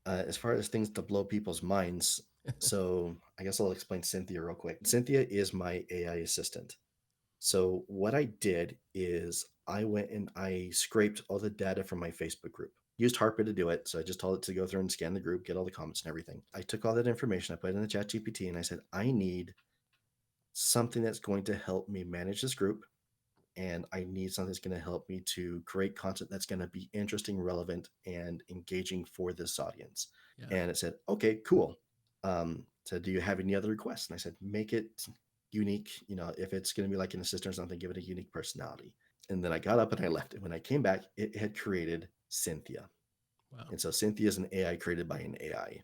As far as things to blow people's minds, so I guess I'll explain Cynthia real quick. Cynthia is my AI assistant. So what I did is I went and I scraped all the data from my Facebook group. Used Harper to do it. So I just told it to go through and scan the group, get all the comments and everything. I took all that information, I put it in the chat GPT, and I said, I need something that's going to help me manage this group. And I need something that's going to help me to create content that's going to be interesting, relevant, and engaging for this audience. Yeah. And it said, okay, cool. So do you have any other requests? And I said, make it unique. If it's going to be like an assistant or something, give it a unique personality. And then I got up and I left it. When I came back, it had created Cynthia. Wow. And so Cynthia is an AI created by an AI.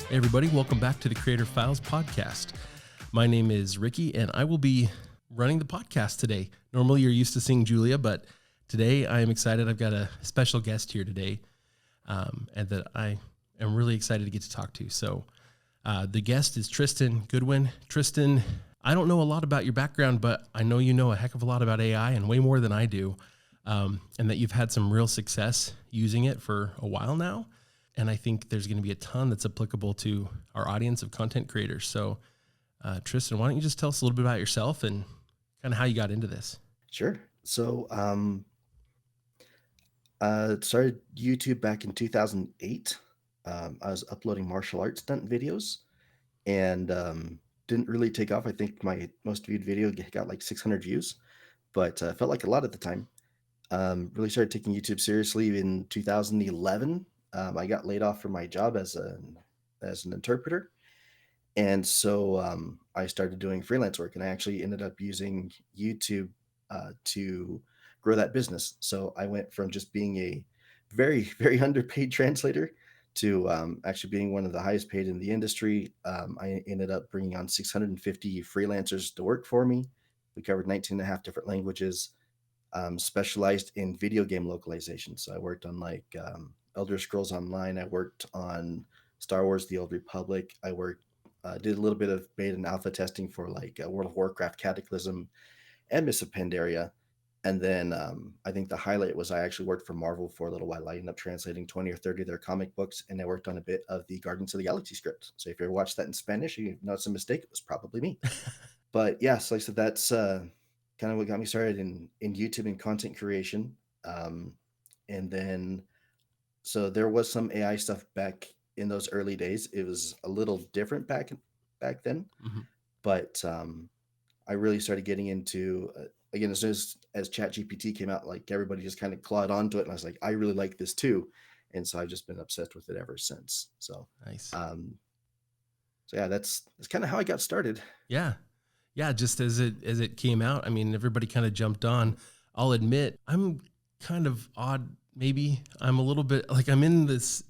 Hey everybody, welcome back to the Creator Files podcast. My name is Ricky and I will be running the podcast today. Normally you're used to seeing Julia, but today I am excited. I've got a special guest here today and that I am really excited to get to talk to. So the guest is Triston Goodwin. Triston, I don't know a lot about your background, but I know you know a heck of a lot about AI and way more than I do, and that you've had some real success using it for a while now. And I think there's going to be a ton that's applicable to our audience of content creators. So, Triston, why don't you just tell us a little bit about yourself and kind of how you got into this? Sure. So started YouTube back in 2008. I was uploading martial arts stunt videos and didn't really take off. I think my most viewed video got like 600 views, but felt like a lot at the time. Really started taking YouTube seriously in 2011. I got laid off from my job as an interpreter, and so I started doing freelance work, and I actually ended up using YouTube to grow that business. So I went from just being a very very underpaid translator to actually being one of the highest paid in the industry. I ended up bringing on 650 freelancers to work for me. We covered 19 and a half different languages, specialized in video game localization. So I worked on like Elder Scrolls Online. I worked on Star Wars: The Old Republic. Did a little bit of beta and alpha testing for like World of Warcraft Cataclysm and Mists of Pandaria. And then I think the highlight was I actually worked for Marvel for a little while. I ended up translating 20 or 30 of their comic books, and I worked on a bit of the Guardians of the Galaxy script. So if you ever watched that in Spanish, you know it's a mistake. It was probably me. But yeah, so like I said, that's kind of what got me started in YouTube and content creation. Um, and then, so there was some AI stuff back in those early days. It was a little different back then, Mm-hmm. but I really started getting into again as soon as ChatGPT came out. Like everybody just kind of clawed onto it, and I was like, I really like this too, and so I've just been obsessed with it ever since. So, Nice. um, so yeah, that's kind of how I got started. Yeah. Yeah. Just as it came out, I mean, everybody kind of jumped on. I'll admit I'm kind of odd. Maybe I'm a little bit like I'm in this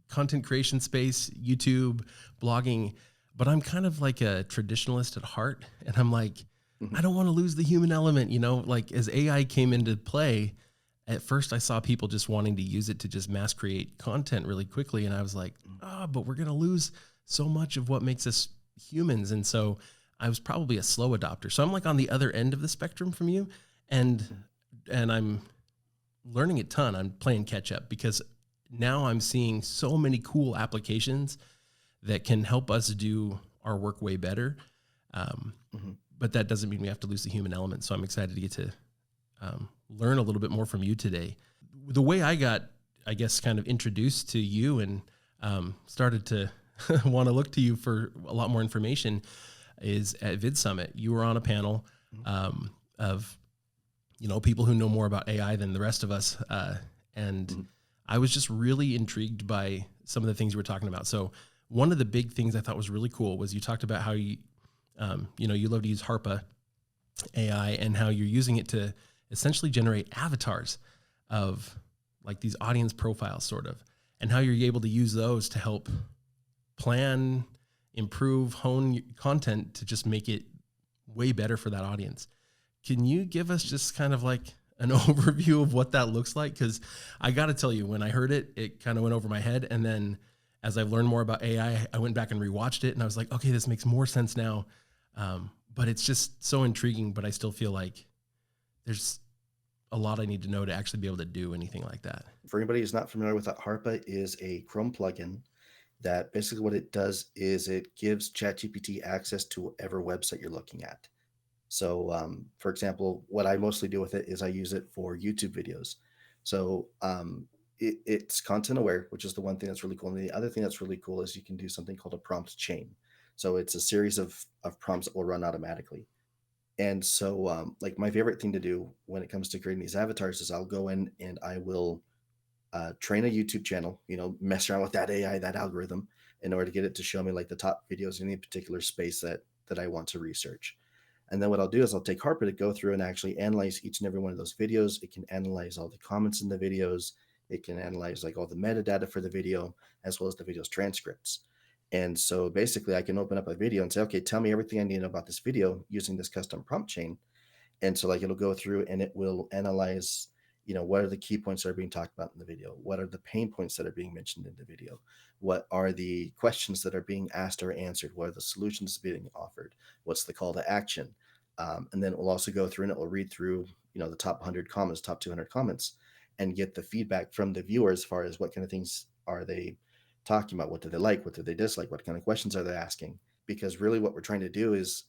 content creation space, YouTube, blogging, but I'm kind of like a traditionalist at heart. And I'm like, I Mhm. don't want to lose the human element, like as AI came into play, at first I saw people just wanting to use it to just mass create content really quickly. And I was like, but we're going to lose so much of what makes us humans. And so I was probably a slow adopter. So I'm like on the other end of the spectrum from you. And, Mhm. and I'm learning a ton. I'm playing catch up because now I'm seeing so many cool applications that can help us do our work way better. Um, Mhm. but that doesn't mean we have to lose the human element. So I'm excited to get to learn a little bit more from you today. The way I got, I guess, kind of introduced to you and started to want to look to you for a lot more information is at Vid Summit. You were on a panel Mhm. of people who know more about AI than the rest of us, and Mhm. I was just really intrigued by some of the things you were talking about. So one of the big things I thought was really cool was you talked about how you love to use Harpa AI and how you're using it to essentially generate avatars of like these audience profiles sort of, and how you're able to use those to help plan, improve, hone content to just make it way better for that audience. Can you give us just kind of like an overview of what that looks like? Because I got to tell you, when I heard it, it kind of went over my head. And then as I've learned more about AI, I went back and rewatched it and I was like, okay, this makes more sense now. But it's just so intriguing. But I still feel like there's a lot I need to know to actually be able to do anything like that. For anybody who's not familiar with that, HARPA is a Chrome plugin that basically what it does is it gives ChatGPT access to whatever website you're looking at. So, for example, what I mostly do with it is I use it for YouTube videos. So, it's content aware, which is the one thing that's really cool. And the other thing that's really cool is you can do something called a prompt chain. So it's a series of prompts that will run automatically. And so, like my favorite thing to do when it comes to creating these avatars is I'll go in and I will train a YouTube channel, mess around with that AI, that algorithm, in order to get it to show me like the top videos in any particular space that I want to research. And then what I'll do is I'll take Harper to go through and actually analyze each and every one of those videos. It can analyze all the comments in the videos. It can analyze like all the metadata for the video, as well as the video's transcripts. And so basically I can open up a video and say, okay, tell me everything I need to know about this video using this custom prompt chain. And so like it'll go through and it will analyze, what are the key points that are being talked about in the video? What are the pain points that are being mentioned in the video? What are the questions that are being asked or answered? What are the solutions being offered? What's the call to action? And then it will also go through and it will read through, the top 100 comments, top 200 comments, and get the feedback from the viewer as far as what kind of things are they talking about? What do they like? What do they dislike? What kind of questions are they asking? Because really what we're trying to do is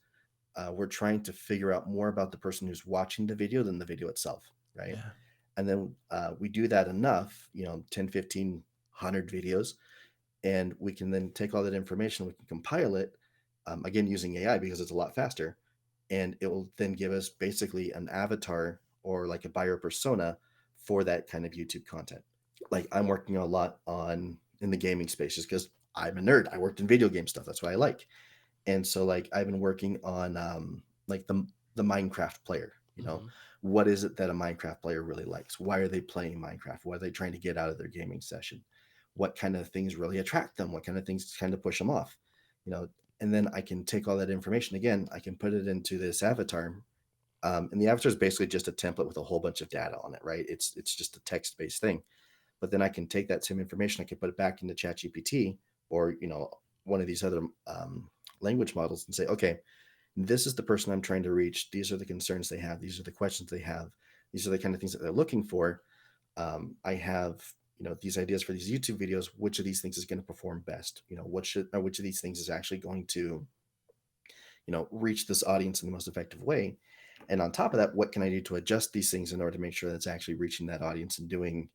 we're trying to figure out more about the person who's watching the video than the video itself, right? Yeah. And then we do that enough, 10, 15, 100 videos, and we can then take all that information, we can compile it, again, using AI because it's a lot faster, and it will then give us basically an avatar or like a buyer persona for that kind of YouTube content. Like I'm working a lot on in the gaming space just because I'm a nerd. I worked in video game stuff. That's what I like. And so like I've been working on like the Minecraft player, Mm-hmm. what is it that a Minecraft player really likes? Why are they playing Minecraft? What are they trying to get out of their gaming session? What kind of things really attract them? What kind of things kind of push them off? You know, and then I can take all that information again, I can put it into this avatar. And the avatar is basically just a template with a whole bunch of data on it, right? It's just a text-based thing. But then I can take that same information, I can put it back into ChatGPT or one of these other language models and say, okay, this is the person I'm trying to reach. These are the concerns they have. These are the questions they have. These are the kind of things that they're looking for. I have these ideas for these YouTube videos. Which of these things is going to perform best? Which of these things is actually going to reach this audience in the most effective way? And on top of that, what can I do to adjust these things in order to make sure that it's actually reaching that audience and doing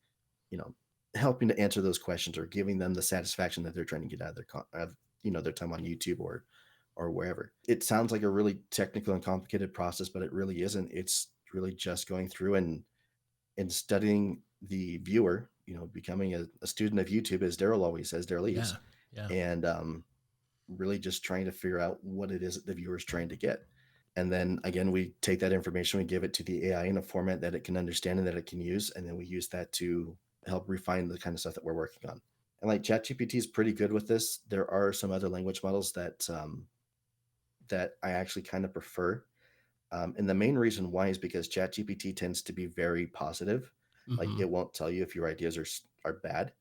you know, helping to answer those questions or giving them the satisfaction that they're trying to get out of their time on YouTube or wherever. It sounds like a really technical and complicated process, but it really isn't. It's really just going through and studying the viewer, becoming a student of YouTube, as Daryl always says, Daryl Eves, Yeah. Yeah. and really just trying to figure out what it is that the viewer is trying to get. And then again, we take that information, we give it to the AI in a format that it can understand and that it can use. And then we use that to help refine the kind of stuff that we're working on. And like ChatGPT is pretty good with this. There are some other language models that I actually kind of prefer. And the main reason why is because ChatGPT tends to be very positive. Like Mm-hmm. it won't tell you if your ideas are bad.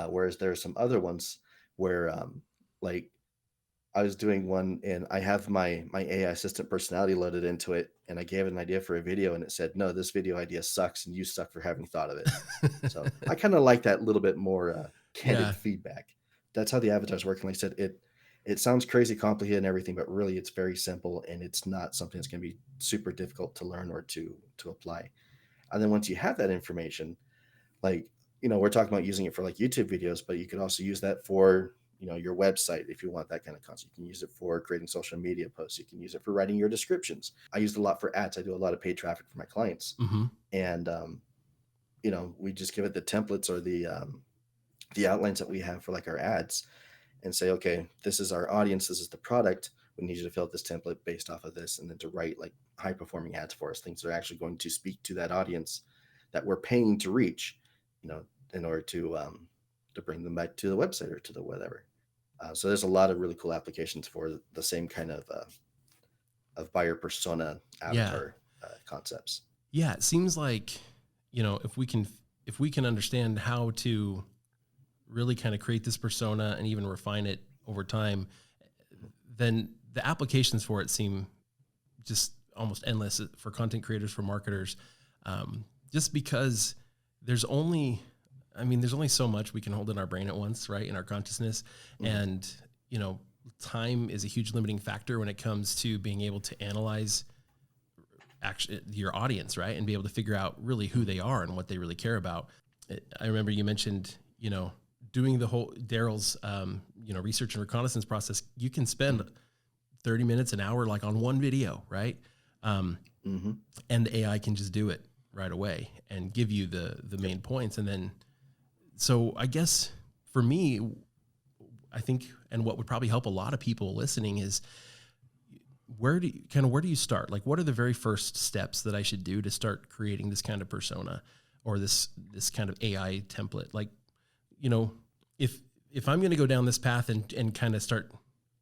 Whereas there are some other ones where like I was doing one and I have my AI assistant personality loaded into it and I gave it an idea for a video and it said, no, this video idea sucks and you suck for having thought of it. So I kind of like that little bit more candid Yeah. feedback. That's how the avatar's working. Like I said, it sounds crazy complicated and everything, but really it's very simple and it's not something that's going to be super difficult to learn or to apply. And then once you have that information, like we're talking about using it for like YouTube videos, but you could also use that for your website if you want that kind of content. You can use it for creating social media posts. You can use it for writing your descriptions. I use it a lot for ads. I do a lot of paid traffic for my clients, Mm-hmm. and we just give it the templates or the outlines that we have for like our ads, and say, okay, this is our audience. This is the product. We need you to fill out this template based off of this, and then to write like high performing ads for us. Things that are actually going to speak to that audience that we're paying to reach, in order to bring them back to the website or to the whatever. So there's a lot of really cool applications for the same kind of buyer persona Yeah. avatar concepts. Yeah, it seems like, if we can understand how to really kind of create this persona and even refine it over time, then the applications for it seem just almost endless for content creators, for marketers, just because there's only, there's only so much we can hold in our brain at once, right? In our consciousness. Mhm. And, time is a huge limiting factor when it comes to being able to analyze actually your audience, right? And be able to figure out really who Mhm. they are and what they really care about. I remember you mentioned, doing the whole Daryl's, research and reconnaissance process. You can spend Mhm. 30 minutes, an hour, like on one video, right? Um, Mhm. and the AI can just do it right away and give you the Yep. main points. And then, so I guess for me, I think, and what would probably help a lot of people listening is, where do you start? Like, what are the very first steps that I should do to start creating this kind of persona, or this kind of AI template? Like, you know, if I'm going to go down this path and kind of start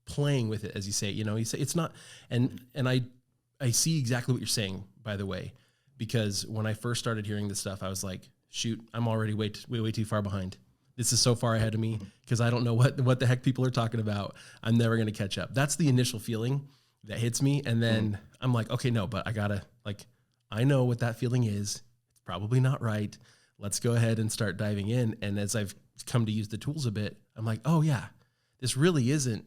playing with it, as you say, you say it's not, Mhm. and I see exactly what you're saying, by the way, because when I first started hearing this stuff, I was like, shoot, I'm already way too far behind. This is so far Yep. ahead of me Mhm. because I don't know what the heck people are talking about. I'm never going to catch up. That's the initial feeling that hits me. And Mhm. then I'm like, okay, no, but I gotta, like, I know what that feeling is. It's probably not right. Let's go ahead and start diving in. And as I've come to use the tools a bit, I'm like, oh yeah, this really isn't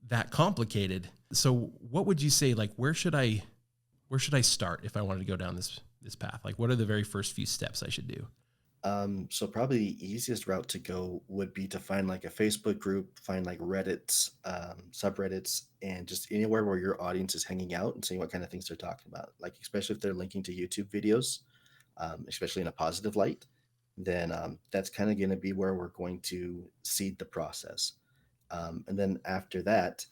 that complicated. So what would you say, like, where should I start if I wanted to go down this path? Like, what are the very first few steps I should do? So probably the easiest route to go would be to find like a Facebook group, find like Reddit's, subreddits, and just anywhere where your audience is hanging out and seeing what kind of things they're talking about. Like especially if they're linking to YouTube videos, especially in a positive light, then that's kind of going to be where we're going to seed the process. And then after that,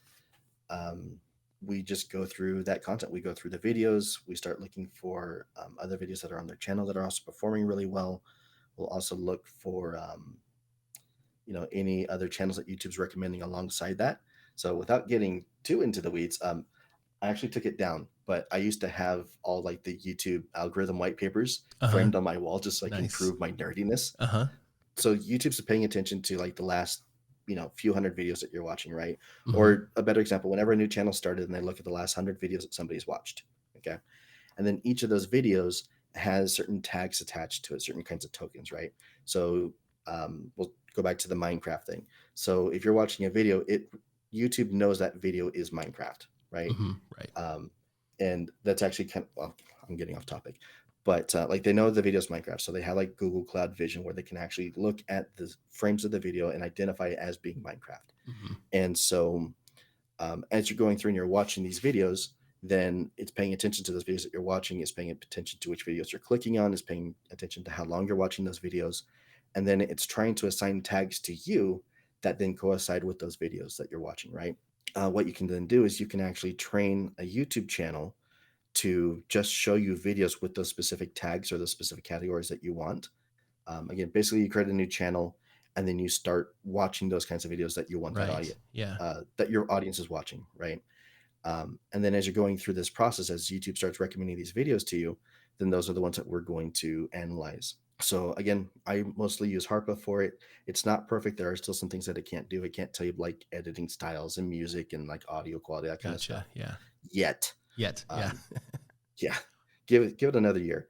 um, we just go through that content. We go through the videos. We start looking for other videos that are on their channel that are also performing really well. We'll also look for any other channels that YouTube's recommending alongside that. So without getting too into the weeds, I actually took it down, but I used to have all like the YouTube algorithm white papers Uh huh. framed on my wall just so I can Nice. prove my nerdiness. Uh huh. So YouTube's paying attention to like the last few hundred videos that you're watching, right? Mm-hmm. Or a better example, whenever a new channel started and they look at the last 100 videos that somebody's watched, okay, and then each of those videos has certain tags attached to it, certain kinds of tokens, right? So we'll go back to the Minecraft thing. So if you're watching a video, it YouTube knows that video is Minecraft, right? Mm-hmm. Right. um, and that's actually kind of, well, I'm getting off topic, but like they know the video is Minecraft, so they have like Google Cloud Vision where they can actually look at the frames of the video and identify it as being Minecraft. Mm-hmm. And so as you're going through and you're watching these videos, then it's paying attention to those videos that you're watching, it's paying attention to which videos you're clicking on, is paying attention to how long you're watching those videos, and then it's trying to assign tags to you that then coincide with those videos that you're watching, right? What you can then do is you can actually train a YouTube channel to just show you videos with those specific tags or those specific categories that you want. Again, basically, you create a new channel and then you start watching those kinds of videos that you want Right. Yeah. that your audience is watching, right? And then as you're going through this process, as YouTube starts recommending these videos to you, then those are the ones that we're going to analyze. So again, I mostly use Harpa for it. It's not perfect. There are still some things that it can't do. It can't tell you like editing styles and music and like audio quality, that kind of Gotcha. stuff Yeah. yet. Yet. Yeah. Um, yeah, give it another year.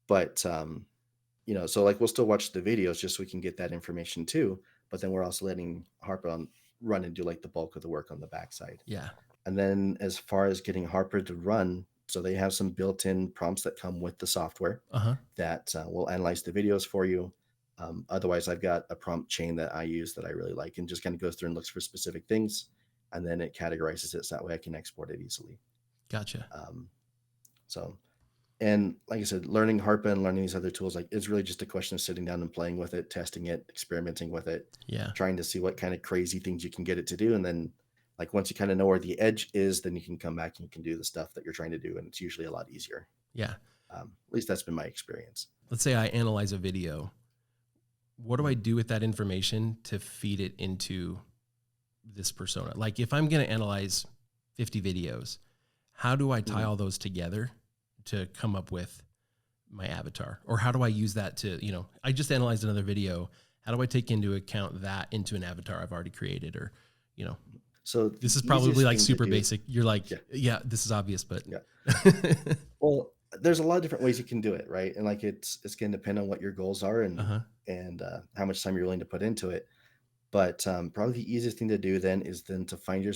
But so like we'll still watch the videos just so we can get that information too. But then we're also letting Harpa run and do like the bulk of the work on the backside. Yeah. And then as far as getting Harper to run, so they have some built-in prompts that come with the software Uh huh. that will analyze the videos for you. Otherwise, I've got a prompt chain that I use that I really like and just kind of goes through and looks for specific things, and then it categorizes it so that way I can export it easily. Gotcha. Um, so, and like I said, learning Harpa and learning these other tools, like it's really just a question of sitting down and playing with it, testing it, experimenting with it, Yeah. trying to see what kind of crazy things you can get it to do. And then like once you kind of know where the edge is, then you can come back and you can do the stuff that you're trying to do. And it's usually a lot easier. Yeah. At least that's been my experience. Let's say I analyze a video. What do I Mhm. do with that information to feed it into this persona? Like, if I'm going to analyze 50 videos, how do I tie Mhm. all those together to come up with? my avatar? Or how do I use that to, I just analyzed another video. How do I take into account that into an avatar I've already created? Or, you know, So the this is probably easiest like thing to super do, basic. You're like, yeah, yeah, this is obvious, but yeah. Well, there's a lot of different ways you can do it, right? And like it's going to depend on what your goals are uh-huh. and how much time you're willing to put into it. But probably the easiest thing to do then is then to find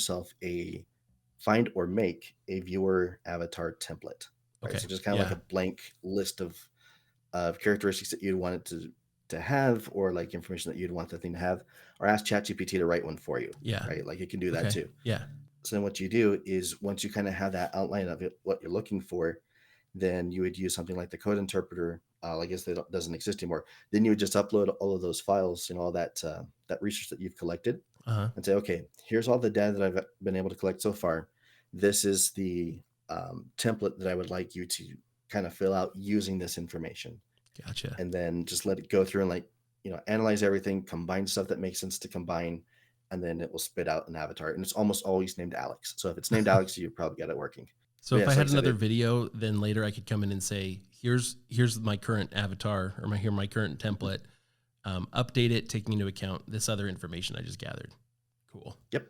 or make a viewer avatar template, right? Okay. So just kind of like Yeah. a blank list of characteristics that you'd want it to have, or like information that you'd want the thing to have, or ask ChatGPT to write one for you, Yeah. right? Like it can do that Okay. too. Yeah. So then what you do is once you kind of have that outline of it, what you're looking for, then you would use something like the code interpreter. I guess that doesn't exist anymore. Then you would just upload all of those files and all that research that you've collected, Uh-huh. and say, okay, here's all the data that I've been able to collect so far. This is the template that I would like you to kind of fill out using this information, Gotcha. and then just let it go through and analyze everything, combine stuff that makes sense to combine, and then it will spit out an avatar. And it's almost always named Alex. So if it's named Alex, you probably got it working. So But if yeah, I so like had I said, another video, then later I could come in and say, here's my current avatar, or my current template. Update it, taking into account this other information I just gathered. Cool. yep,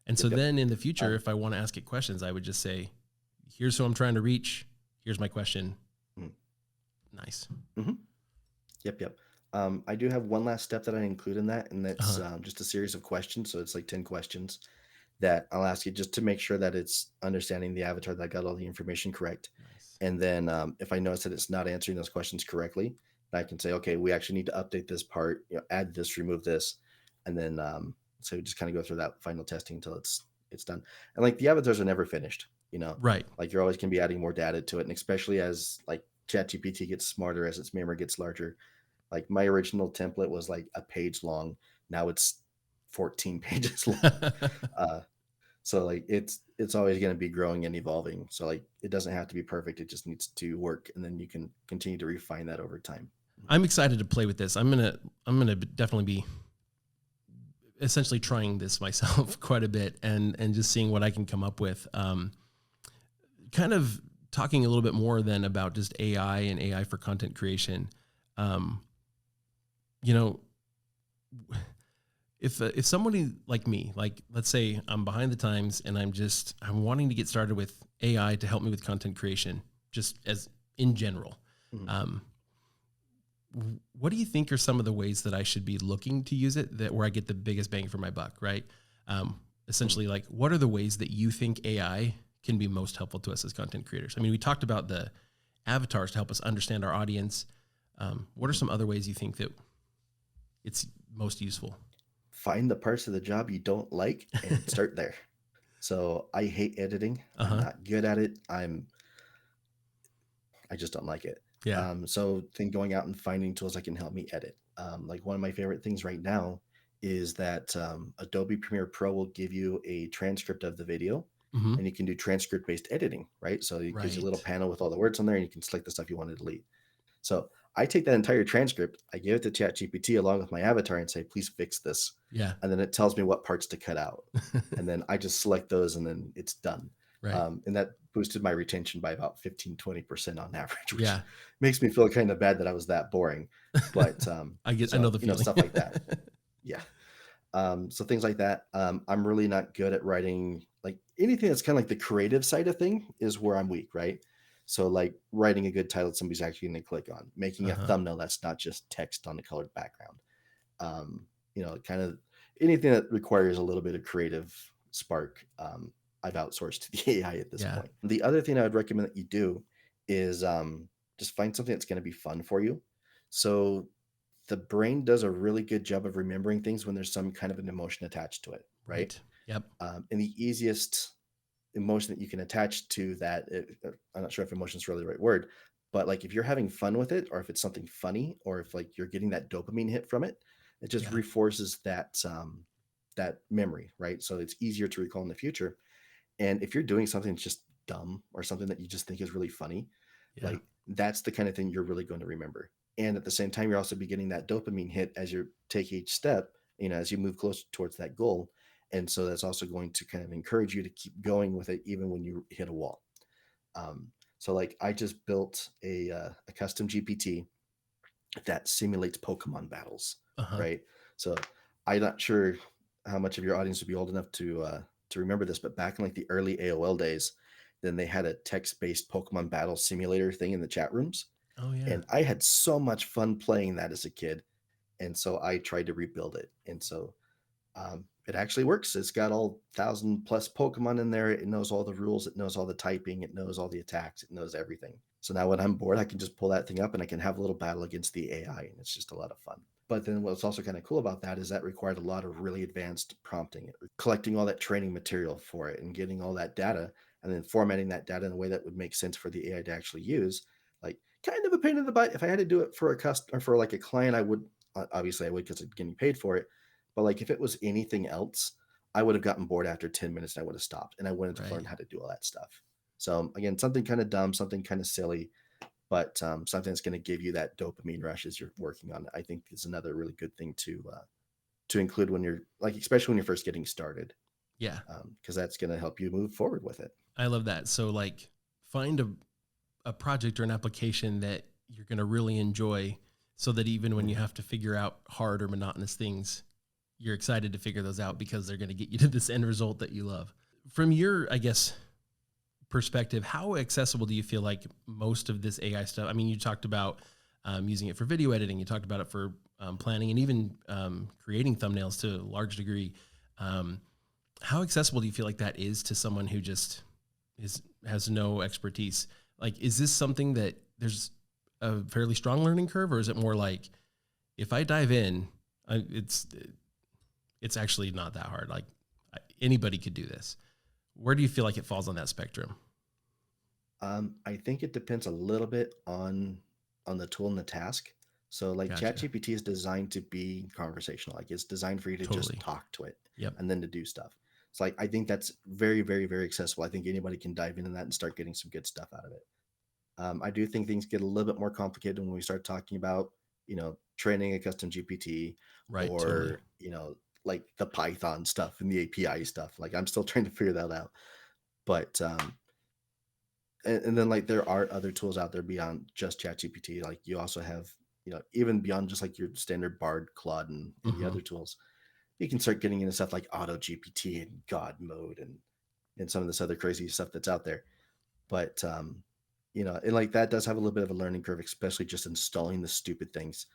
And so yep, yep. then in the future, Um, if I want to ask it questions, I would just say, here's who I'm trying to reach. Here's my question. mm, Nice. mhm, yep, yep. I do have one last step that I include in that, and that's Uh-huh. just a series of questions. So it's like 10 questions that I'll ask you just to make sure that it's understanding the avatar, that I got all the information correct. Nice. And then if I notice that it's not answering those questions correctly, I can say, okay, we actually need to update this part, add this, remove this, and then so we just kind of go through that final testing until it's done. And like the avatars are never finished, Right. like you're always going to be adding more data to it, and especially as like ChatGPT gets smarter, as its memory gets larger. Like my original template was like a page long. Now it's 14 pages long. Uh, so like it's always going to be growing and evolving. So like it doesn't have to be perfect. It just needs to work, and then you can continue to refine that over time. I'm excited to play with this. I'm gonna definitely be essentially trying this myself quite a bit and just seeing what I can come up with. Kind of talking a little bit more then about just AI and AI for content creation. Um, you know, if somebody like me, like let's say I'm behind the times and I'm wanting to get started with AI to help me with content creation, just as in general. Mhm. Um, what do you think are some of the ways that I should be looking to use it that where I get the biggest bang for my buck, right? Mhm. Essentially, like what are the ways that you think AI can be most helpful to us as content creators? I mean, we talked about the avatars to help us understand our audience. What are Mhm. some other ways you think that it's most useful? Find the parts of the job you don't like and start there. So I hate editing. Uh I'm huh. not good at it. I just don't like it. Yeah. So then going out and finding tools that can help me edit. Like one of my favorite things right now is that Adobe Premiere Pro will give you a transcript of the video, Hmm. and you can do transcript based editing, right? So it gives you a little Right. panel with all the words on there, and you can select the stuff you want to delete. So I take that entire transcript, I give it to ChatGPT along with my avatar and say, please fix this. Yeah. And then it tells me what parts to cut out. And then I just select those and then it's done. Right. And that boosted my retention by about 15-20% on average, which Yeah. makes me feel kind of bad that I was that boring. But I know so, the feeling. stuff like that. Yeah. So things like that. I'm really not good at writing like anything that's kind of like the creative side of thing is where I'm weak, right? So like writing a good title that somebody's actually going to click on, making Uh a huh. thumbnail that's not just text on a colored background. Kind of anything that requires a little bit of creative spark. I've outsourced to the AI at this Yeah. point. The other thing I would recommend that you do is just find something that's going to be fun for you. So the brain does a really good job of remembering things when there's some kind of an emotion attached to it, right? Right. Yep. And the easiest emotion that you can attach to that, I'm not sure if emotion is really the right word, but like if you're having fun with it, or if it's something funny, or if like you're getting that dopamine hit from it, it just Yeah. reinforces that memory, right? So it's easier to recall in the future. And if you're doing something that's just dumb or something that you just think is really funny, Yeah. like that's the kind of thing you're really going to remember. And at the same time, you're also be getting that dopamine hit as you take each step, as you move closer towards that goal. And so that's also going to kind of encourage you to keep going with it even when you hit a wall. Um, So like I just built a custom GPT that simulates Pokemon battles, Uh-huh. right? So I'm not sure how much of your audience would be old enough to remember this, but back in like the early AOL days, then they had a text-based Pokemon battle simulator thing in the chat rooms. Oh yeah. And I had so much fun playing that as a kid. And so I tried to rebuild it. And so it actually works. It's got all 1,000+ Pokemon in there. It knows all the rules. It knows all the typing. It knows all the attacks. It knows everything. So now when I'm bored, I can just pull that thing up and I can have a little battle against the AI, and it's just a lot of fun. But then what's also kind of cool about that is that required a lot of really advanced prompting, collecting all that training material for it and getting all that data and then formatting that data in a way that would make sense for the AI to actually use. Like kind of a pain in the butt. If I had to do it for a customer, for like a client, I would obviously I would because I'm getting paid for it, but like if it was anything else, I would have gotten bored after 10 minutes and I would have stopped and I wanted to Right. learn how to do all that stuff. So again, something kind of dumb, something kind of silly, but something that's going to give you that dopamine rush as you're working on it. I think is another really good thing to include when you're like, especially when you're first getting started, Yeah. because that's going to help you move forward with it. I love that. So like find a project or an application that you're going to really enjoy so that even when you Mhm. have to figure out hard or monotonous things, you're excited to figure those out because they're going to get you to this end result that you love. From your, I guess, perspective, how accessible do you feel like most of this AI stuff? I mean, you talked about using it for video editing, you talked about it for planning, and even creating thumbnails to a large degree. Um, how accessible do you feel like that is to someone who just has no expertise? Like, is this something that there's a fairly strong learning curve, or is it more like if I dive in, it's actually not that hard. Like anybody could do this. Where do you feel like it falls on that spectrum? I think it depends a little bit on the tool and the task. So like Gotcha. ChatGPT is designed to be conversational. Like it's designed for you to just Totally. talk to it Yep. and then to do stuff. It's like I think that's very, very, very accessible. I think anybody can dive into that and start getting some good stuff out of it. I do think things get a little bit more complicated when we start talking about, training a custom GPT Right. Totally. or, like the Python stuff and the API stuff. Like I'm still trying to figure that out. But and then like there are other tools out there beyond just ChatGPT. Like you also have, even beyond just like your standard Bard, Claude, and the Hmm. other tools, you can start getting into stuff like Auto GPT and God mode and some of this other crazy stuff that's out there. But and like that does have a little bit of a learning curve, especially just installing the stupid things.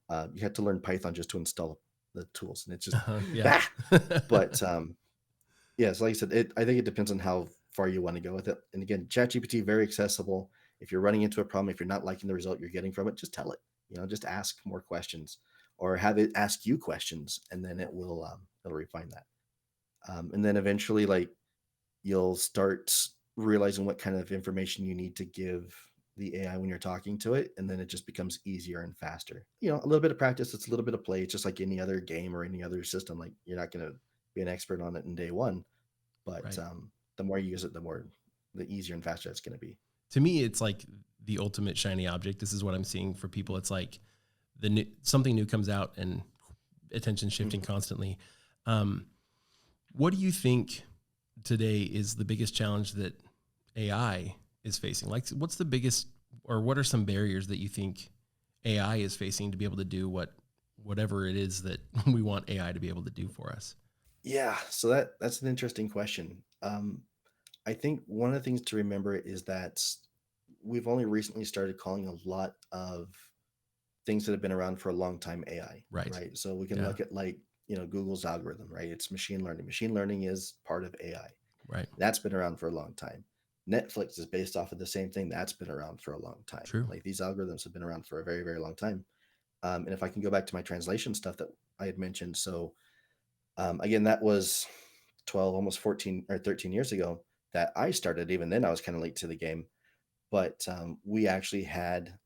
You have to learn Python just to install the tools, and it's just Yeah. ah. But yeah, so like I said, I think it depends on how far you want to go with it. And again, ChatGPT very accessible. If you're running into a problem, if you're not liking the result you're getting from it, just tell it. Just ask more questions, or have it ask you questions, and then it'll refine that. And then eventually, like you'll start realizing what kind of information you need to give the AI when you're talking to it, and then it just becomes easier and faster. A little bit of practice, it's a little bit of play. It's just like any other game or any other system. Like you're not going to be an expert on it in day one, but Right. the more you use it, the easier and faster it's going to be. To me, it's like the ultimate shiny object. This is what I'm seeing for people. It's like something new comes out and attention shifting Mhm. constantly. Um, what do you think today is the biggest challenge that AI is facing? Like, what's the biggest, or what are some barriers that you think AI is facing to be able to do whatever it is that we want AI to be able to do for us? Yeah, so that's an interesting question. I think one of the things to remember is that we've only recently started calling a lot of things that have been around for a long time AI, Right. right? So we can Yeah. look at like, Google's algorithm, right? It's machine learning. Machine learning is part of AI. Right. That's been around for a long time. Netflix is based off of the same thing that's been around for a long time. True. Like these algorithms have been around for a very, very long time. And if I can go back to my translation stuff that I had mentioned, so again, that was 12, almost 14 or 13 years ago that I started. Even then, I was kind of late to the game, but we actually had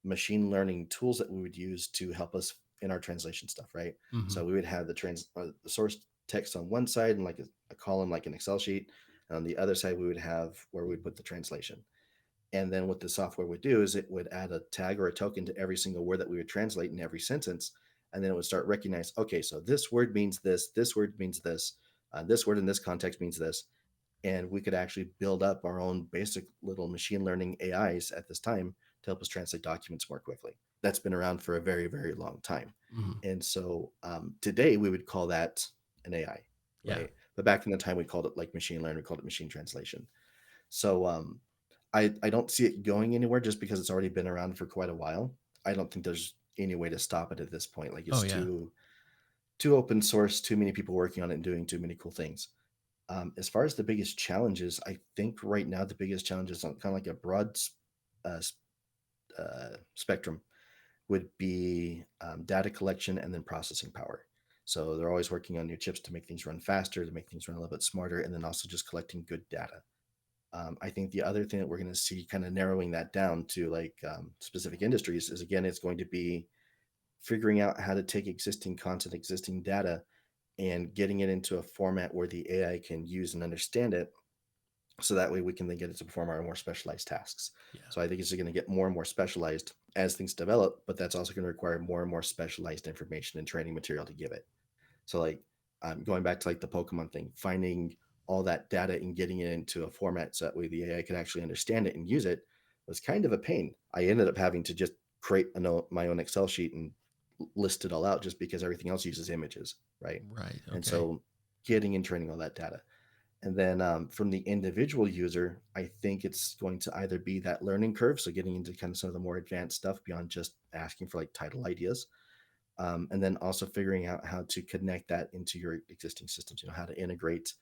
machine learning tools that we would use to help us in our translation stuff, right? Hmm. So we would have the source text on one side and like a column like an Excel sheet. And on the other side, we would have where we'd put the translation. And then what the software would do is it would add a tag or a token to every single word that we would translate in every sentence. And then it would start recognize, okay, so this word means this word means this word in this context means this. and we could actually build up our own basic little machine learning AIs at this time to help us translate documents more quickly. That's been around for a very, very long time. Hmm. And so today we would call that an AI, Yeah. right? But back in the time, we called it like machine learning, we called it machine translation. So I don't see it going anywhere just because it's already been around for quite a while. I don't think there's any way to stop it at this point. Like Oh it's yeah. too open source, too many people working on it and doing too many cool things. As far as the biggest challenges, I think right now the biggest challenge is on kind of like a broad uh, spectrum would be data collection and then processing power. So they're always working on new chips to make things run faster, to make things run a little bit smarter, and then also just collecting good data. I think the other thing that we're going to see kind of narrowing that down to like specific industries is again, it's going to be figuring out how to take existing content, existing data, and getting it into a format where the AI can use and understand it. So that way we can then get it to perform our more specialized tasks. Yeah. So I think it's going to get more and more specialized as things develop, but that's also going to require more and more specialized information and training material to give it. So like going back to like the Pokemon thing, finding all that data and getting it into a format so that way the AI could actually understand it and use it was kind of a pain. I ended up having to just create my own Excel sheet and list it all out just because everything else uses images, right? Right. And Okay. so getting and training all that data. And then from the individual user, I think it's going to either be that learning curve, so getting into kind of some of the more advanced stuff beyond just asking for like title ideas, and then also figuring out how to connect that into your existing systems. How to integrate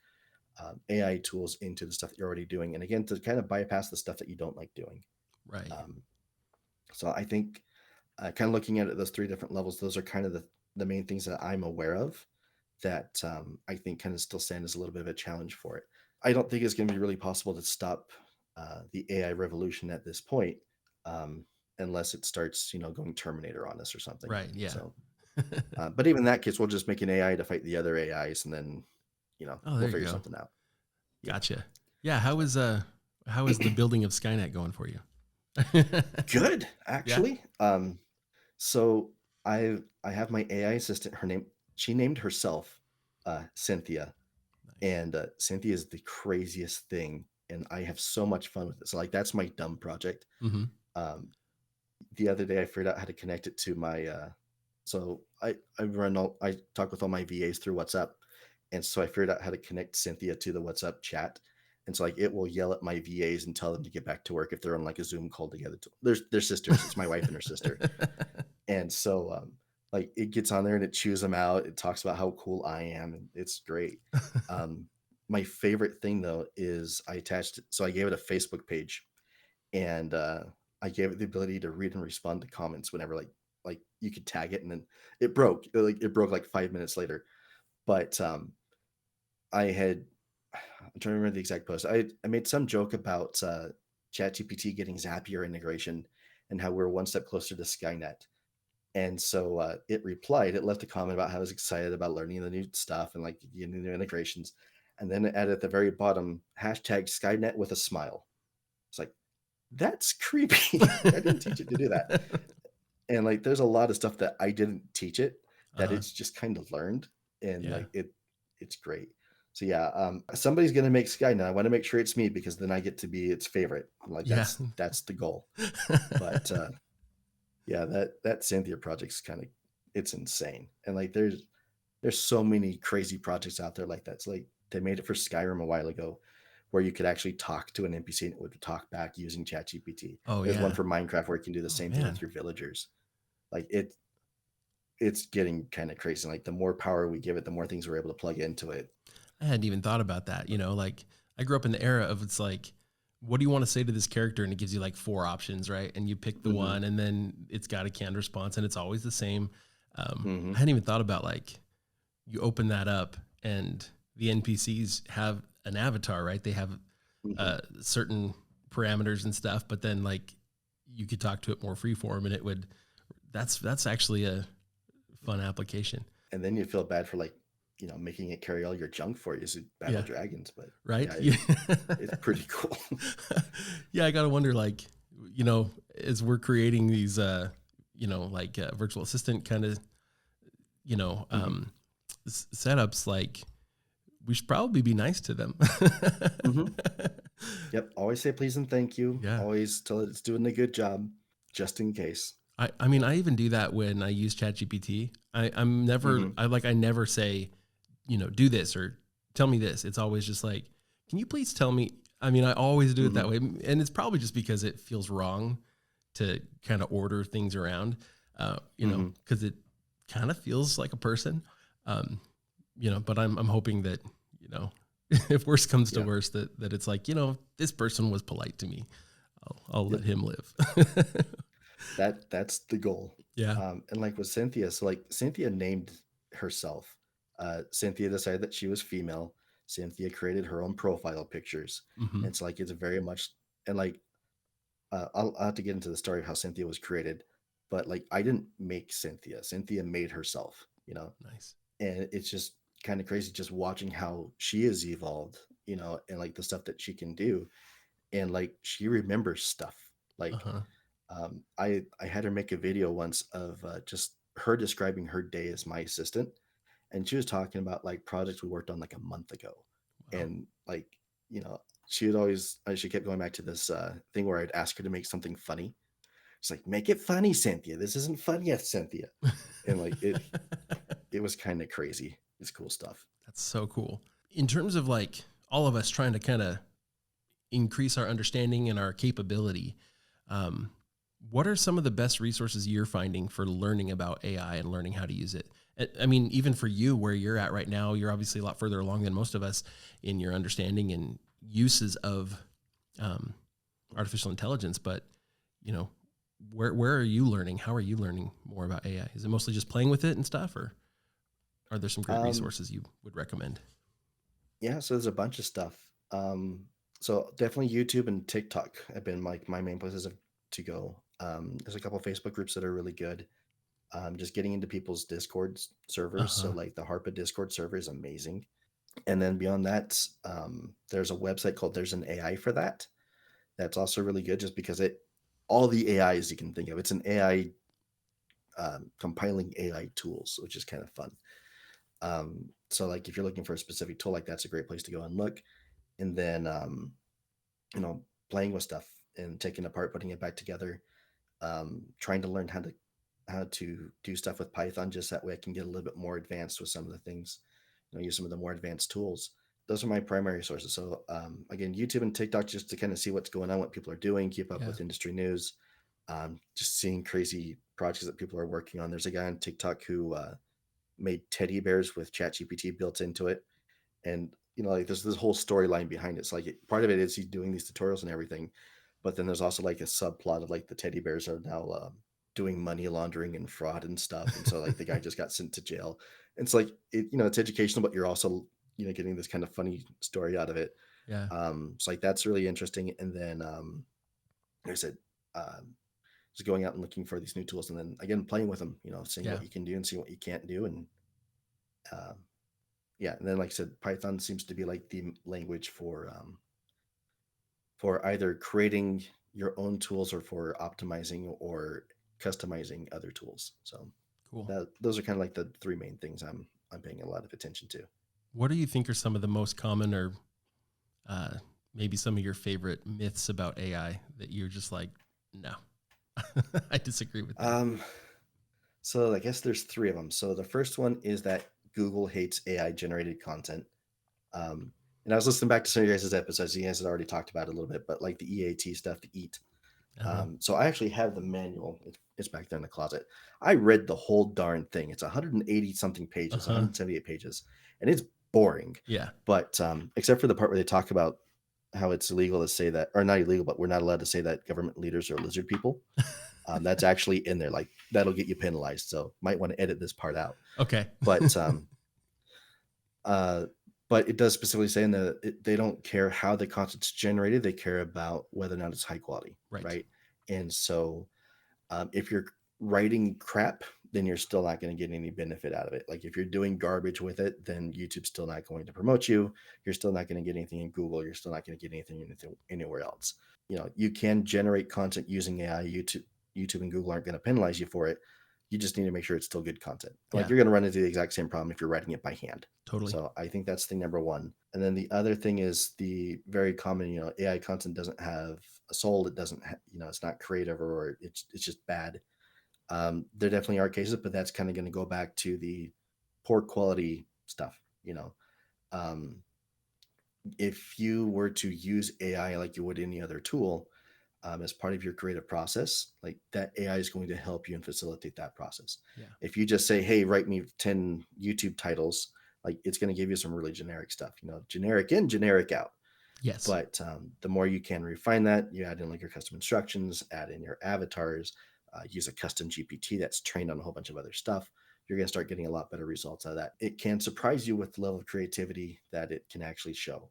AI tools into the stuff that you're already doing, and again to kind of bypass the stuff that you don't like doing. Right. Um, so I think kind of looking at it those three different levels, those are kind of the main things that I'm aware of that I think kind of still stand as a little bit of a challenge for it. I don't think it's going to be really possible to stop the AI revolution at this point, um, unless it starts, going Terminator on us or something. Right. Yeah. So, but even in that case, we'll just make an AI to fight the other AIs, and then, Oh, we'll there you figure go. something out. Yeah. Gotcha. Yeah. So How is the building of Skynet going for you? good, Yeah. actually. So I have my AI assistant. She named herself Cynthia, Nice. and Cynthia is the craziest thing, and I have so much fun with it. So like that's my dumb project. Mm-hmm. Um, the other day I figured out how to connect it to my. So I talk with all my VAs through WhatsApp, and so I figured out how to connect Cynthia to the WhatsApp chat. And so like it will yell at my VAs and tell them to get back to work if they're on like a Zoom call together. They're sisters. It's my wife and her sister. And so like it gets on there and it chews them out. It talks about how cool I am, and it's great. Um, my favorite thing though is I gave it a Facebook page, and I gave it the ability to read and respond to comments whenever like you could tag it, and then it broke like 5 minutes later. But I had I'm trying to remember the exact post. I made some joke about ChatGPT getting Zapier integration and how we're one step closer to Skynet. And so it replied, it left a comment about how it was excited about learning the new stuff and like the new integrations. And then it added at the very bottom, hashtag Skynet with a smile. It's like, that's creepy. I didn't teach it to do that. And like, there's a lot of stuff that I didn't teach it that Uh-huh. it's just kind of learned. And Yeah. like, it's great. So yeah, somebody's going to make Skynet. I want to make sure it's me because then I get to be its favorite. Like Yeah. that's the goal. But yeah, that Cynthia project's kind of it's insane. And like there's so many crazy projects out there like that. It's like they made it for Skyrim a while ago where you could actually talk to an NPC and it would talk back using ChatGPT. Oh There's one yeah. for Minecraft where you can do the Oh same thing with man. your villagers. Like it's getting kind of crazy. Like the more power we give it, the more things we're able to plug into it. I hadn't even thought about that. Like I grew up in the era of it's like, what do you want to say to this character? And it gives you like four options, right? And you pick the Hmm. one, and then it's got a canned response, and it's always the same. I Hmm. hadn't even thought about like you open that up, and the NPCs have an avatar, right? They have Hmm. certain parameters and stuff, but then like you could talk to it more freeform, and it would. That's actually a fun application. And then you feel bad for like, making it carry all your junk for you as you battle Yeah. dragons. But Right. yeah, Yeah. it's pretty cool. Yeah. I got to wonder, like, as we're creating these, like virtual assistant kind of, you know, Hmm. um, setups, like, we should probably be nice to them. Mhm. Yep, always say please and thank you. Yeah. Always tell it it's doing a good job, just in case. I mean, Yeah. I even do that when I use ChatGPT. Mhm. I never say, do this or tell me this. It's always just like, can you please tell me? I mean, I always do it that Mhm. way. And it's probably just because it feels wrong to kind of order things around, Mhm. because it kind of feels like a person. Um, but I'm hoping that, you know, if worst comes to Yeah. worst, that it's like, this person was polite to me. I'll let Yep. him live. That's the goal. Yeah. And like with Cynthia, so like Cynthia named herself. Cynthia decided that she was female. Cynthia created her own profile pictures. Hmm. And it's like it's very much and like I'll have to get into the story of how Cynthia was created, but like I didn't make Cynthia. Cynthia made herself, Nice. and it's just kind of crazy just watching how she has evolved, and like the stuff that she can do, and like she remembers stuff. Uh Like huh. I had her make a video once of just her describing her day as my assistant, and she was talking about like projects we worked on like a month ago, Wow. and like she would always she kept going back to this thing where I'd ask her to make something funny. It's like make it funny, Cynthia. This isn't funny yet, Cynthia, and like it was kind of crazy. It's cool stuff. That's so cool. In terms of like all of us trying to kind of increase our understanding and our capability, um, what are some of the best resources you're finding for learning about AI and learning how to use it? I mean, even for you, where you're at right now, you're obviously a lot further along than most of us in your understanding and uses of um, artificial intelligence. But you know, where are you learning? How are you learning more about AI? Is it mostly just playing with it and stuff, or are there some great Um, resources you would recommend? yeah, so there's a bunch of stuff. So definitely YouTube and TikTok have been like my main places to go. There's a couple of Facebook groups that are really good. Just getting into people's Discord Uh servers. So huh. like the Harpa Discord server is amazing. And then beyond that, there's a website called There's an AI for that. That's also really good just because all the AIs you can think of. It's an AI compiling AI tools, which is kind of fun. So like if you're looking for a specific tool, like that's a great place to go and look. And then playing with stuff and taking it apart, putting it back together, trying to learn how to do stuff with Python, just that way I can get a little bit more advanced with some of the things, use some of the more advanced tools. Those are my primary sources. So again, YouTube and TikTok just to kind of see what's going on, what people are doing, keep up Yeah. with industry news, just seeing crazy projects that people are working on. There's a guy on TikTok who made teddy bears with ChatGPT built into it, and like there's this whole storyline behind it. So like part of it is he's doing these tutorials and everything, but then there's also like a subplot of like the teddy bears are now doing money laundering and fraud and stuff, and so like the guy just got sent to jail. And it's like it's educational, but you're also getting this kind of funny story out of it. Yeah. So like that's really interesting. And then like I said, just going out and looking for these new tools, and then again playing with them, seeing Yeah. what you can do and seeing what you can't do, and um, yeah, and then like I said, Python seems to be like the language for either creating your own tools or for optimizing or customizing other tools. So Cool. those are kind of like the three main things I'm paying a lot of attention to. What do you think are some of the most common or uh, maybe some of your favorite myths about AI that you're just like, no, I disagree with that? Um, so I guess there's three of them. So the first one is that Google hates AI generated content. Um, and I was listening back to some of your guys' episodes. You guys had already talked about it a little bit, but like the EAT stuff to eat. Uh huh. So I actually have the manual. It's back there in the closet. I read the whole darn thing. It's 180 something Uh pages, huh. 178 pages, and it's boring. Yeah. But except for the part where they talk about how it's illegal to say that, or not illegal, but we're not allowed to say that government leaders are lizard people. That's actually in there. Like that'll get you penalized. So might want to edit this part out. Okay. But uh, but it does specifically say in they don't care how the content's generated. They care about whether or not it's high quality, Right. right? And so if you're writing crap, then you're still not going to get any benefit out of it. Like if you're doing garbage with it, then YouTube's still not going to promote you. You're still not going to get anything in Google. You're still not going to get anything anywhere else. You can generate content using AI. YouTube and Google aren't going to penalize you for it, You just need to make sure it's still good content. Like Yeah, you're going to run into the exact same problem if you're writing it by hand. totally. So I think that's thing number one. And then the other thing is the very common, AI content doesn't have a soul. It doesn't, it's not creative, or it's just bad. There definitely are cases, but that's kind of going to go back to the poor quality stuff. Um, if you were to use AI like you would any other tool, as part of your creative process, like that AI is going to help you and facilitate that process. Yeah. If you just say, "Hey, write me 10 YouTube titles," like it's going to give you some really generic stuff, generic in, generic out. Yes. But the more you can refine that, you add in like your custom instructions, add in your avatars, use a custom GPT that's trained on a whole bunch of other stuff. You're going to start getting a lot better results out of that. It can surprise you with the level of creativity that it can actually show.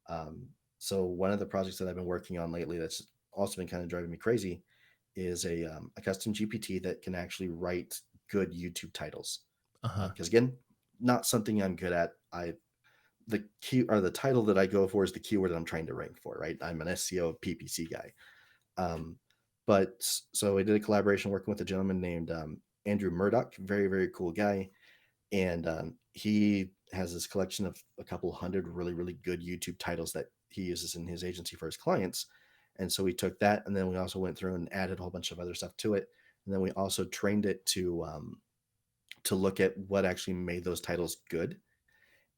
Um, so one of the projects that I've been working on lately that's also been kind of driving me crazy is a custom GPT that can actually write good YouTube titles. Uh-huh. Because again, not something I'm good at. The key or the title that I go for is the keyword that I'm trying to rank for, right? I'm an SEO PPC guy. Um, but so I did a collaboration working with a gentleman named Andrew Murdoch, very, very cool guy. And he has this collection of a couple hundred really, really good YouTube titles that he uses in his agency for his clients. And so we took that, and then we also went through and added a whole bunch of other stuff to it. And then we also trained it to look at what actually made those titles good.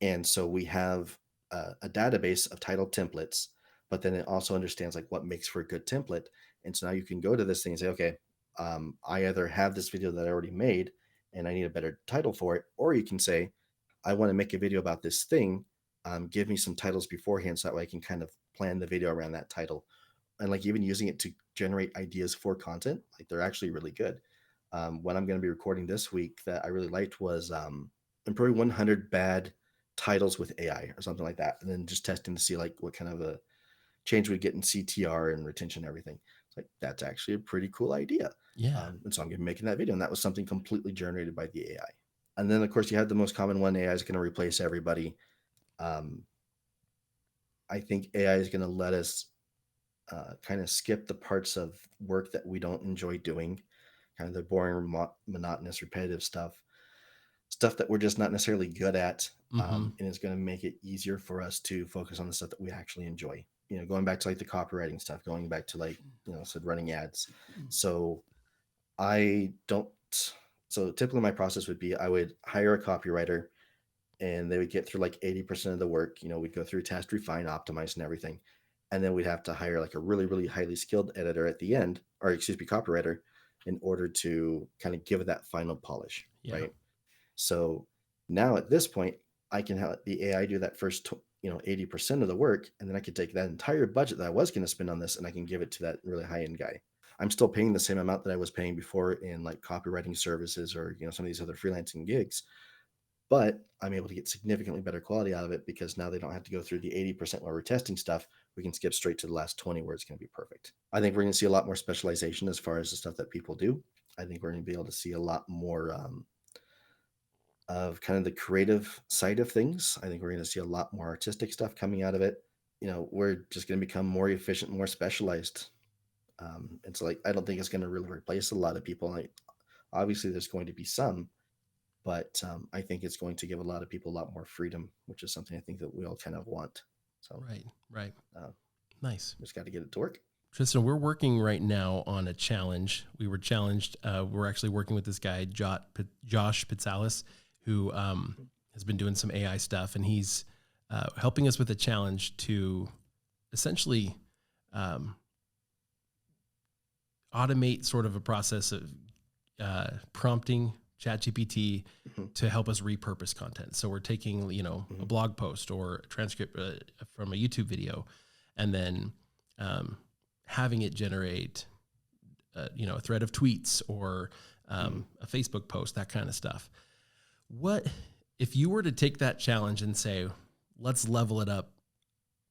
And so we have a database of title templates, but then it also understands like what makes for a good template. And so now you can go to this thing and say, okay, I either have this video that I already made and I need a better title for it, or you can say, I want to make a video about this thing. Give me some titles beforehand so that way I can kind of plan the video around that title. And like even using it to generate ideas for content, like they're actually really good. What I'm going to be recording this week that I really liked was improving 100 bad titles with AI or something like that, and then just testing to see like what kind of a change we get in CTR and retention and everything. It's like that's actually a pretty cool idea. Yeah. And so I'm going to be making that video, and that was something completely generated by the AI. And then of course you have the most common one: AI is going to replace everybody. Um, I think AI is going to let us kind of skip the parts of work that we don't enjoy doing, kind of the boring, monotonous, repetitive stuff that we're just not necessarily good at. Mm-hmm. And it's going to make it easier for us to focus on the stuff that we actually enjoy. Going back to like the copywriting stuff, going back to like, said running ads. So I don't, so typically my process would be I would hire a copywriter and they would get through like 80% of the work. We'd go through test, refine, optimize, and everything. And then we'd have to hire like a really, really highly skilled editor at the end, or excuse me, copywriter, in order to kind of give it that final polish. Yeah. Right. So now at this point, I can have the AI do that first, 80% of the work. And then I could take that entire budget that I was going to spend on this and I can give it to that really high end guy. I'm still paying the same amount that I was paying before in like copywriting services or, some of these other freelancing gigs, but I'm able to get significantly better quality out of it because now they don't have to go through the 80% where we're testing stuff. We can skip straight to the last 20 where it's going to be perfect. I think we're going to see a lot more specialization as far as the stuff that people do. I think we're going to be able to see a lot more of kind of the creative side of things. I think we're going to see a lot more artistic stuff coming out of it. We're just going to become more efficient, more specialized. It's like, I don't think it's going to really replace a lot of people. Obviously, there's going to be some, but I think it's going to give a lot of people a lot more freedom, which is something I think that we all kind of want. So, Right. uh, Nice. just got to get it to work. Tristan, we're working right now on a challenge. We were challenged. We're actually working with this guy, Josh Pitsalis, who has been doing some AI stuff, and he's helping us with a challenge to essentially automate sort of a process of prompting ChatGPT to help us repurpose content. So we're taking, a blog post or a transcript from a YouTube video, and then having it generate, a thread of tweets or a Facebook post, that kind of stuff. What if you were to take that challenge and say, let's level it up?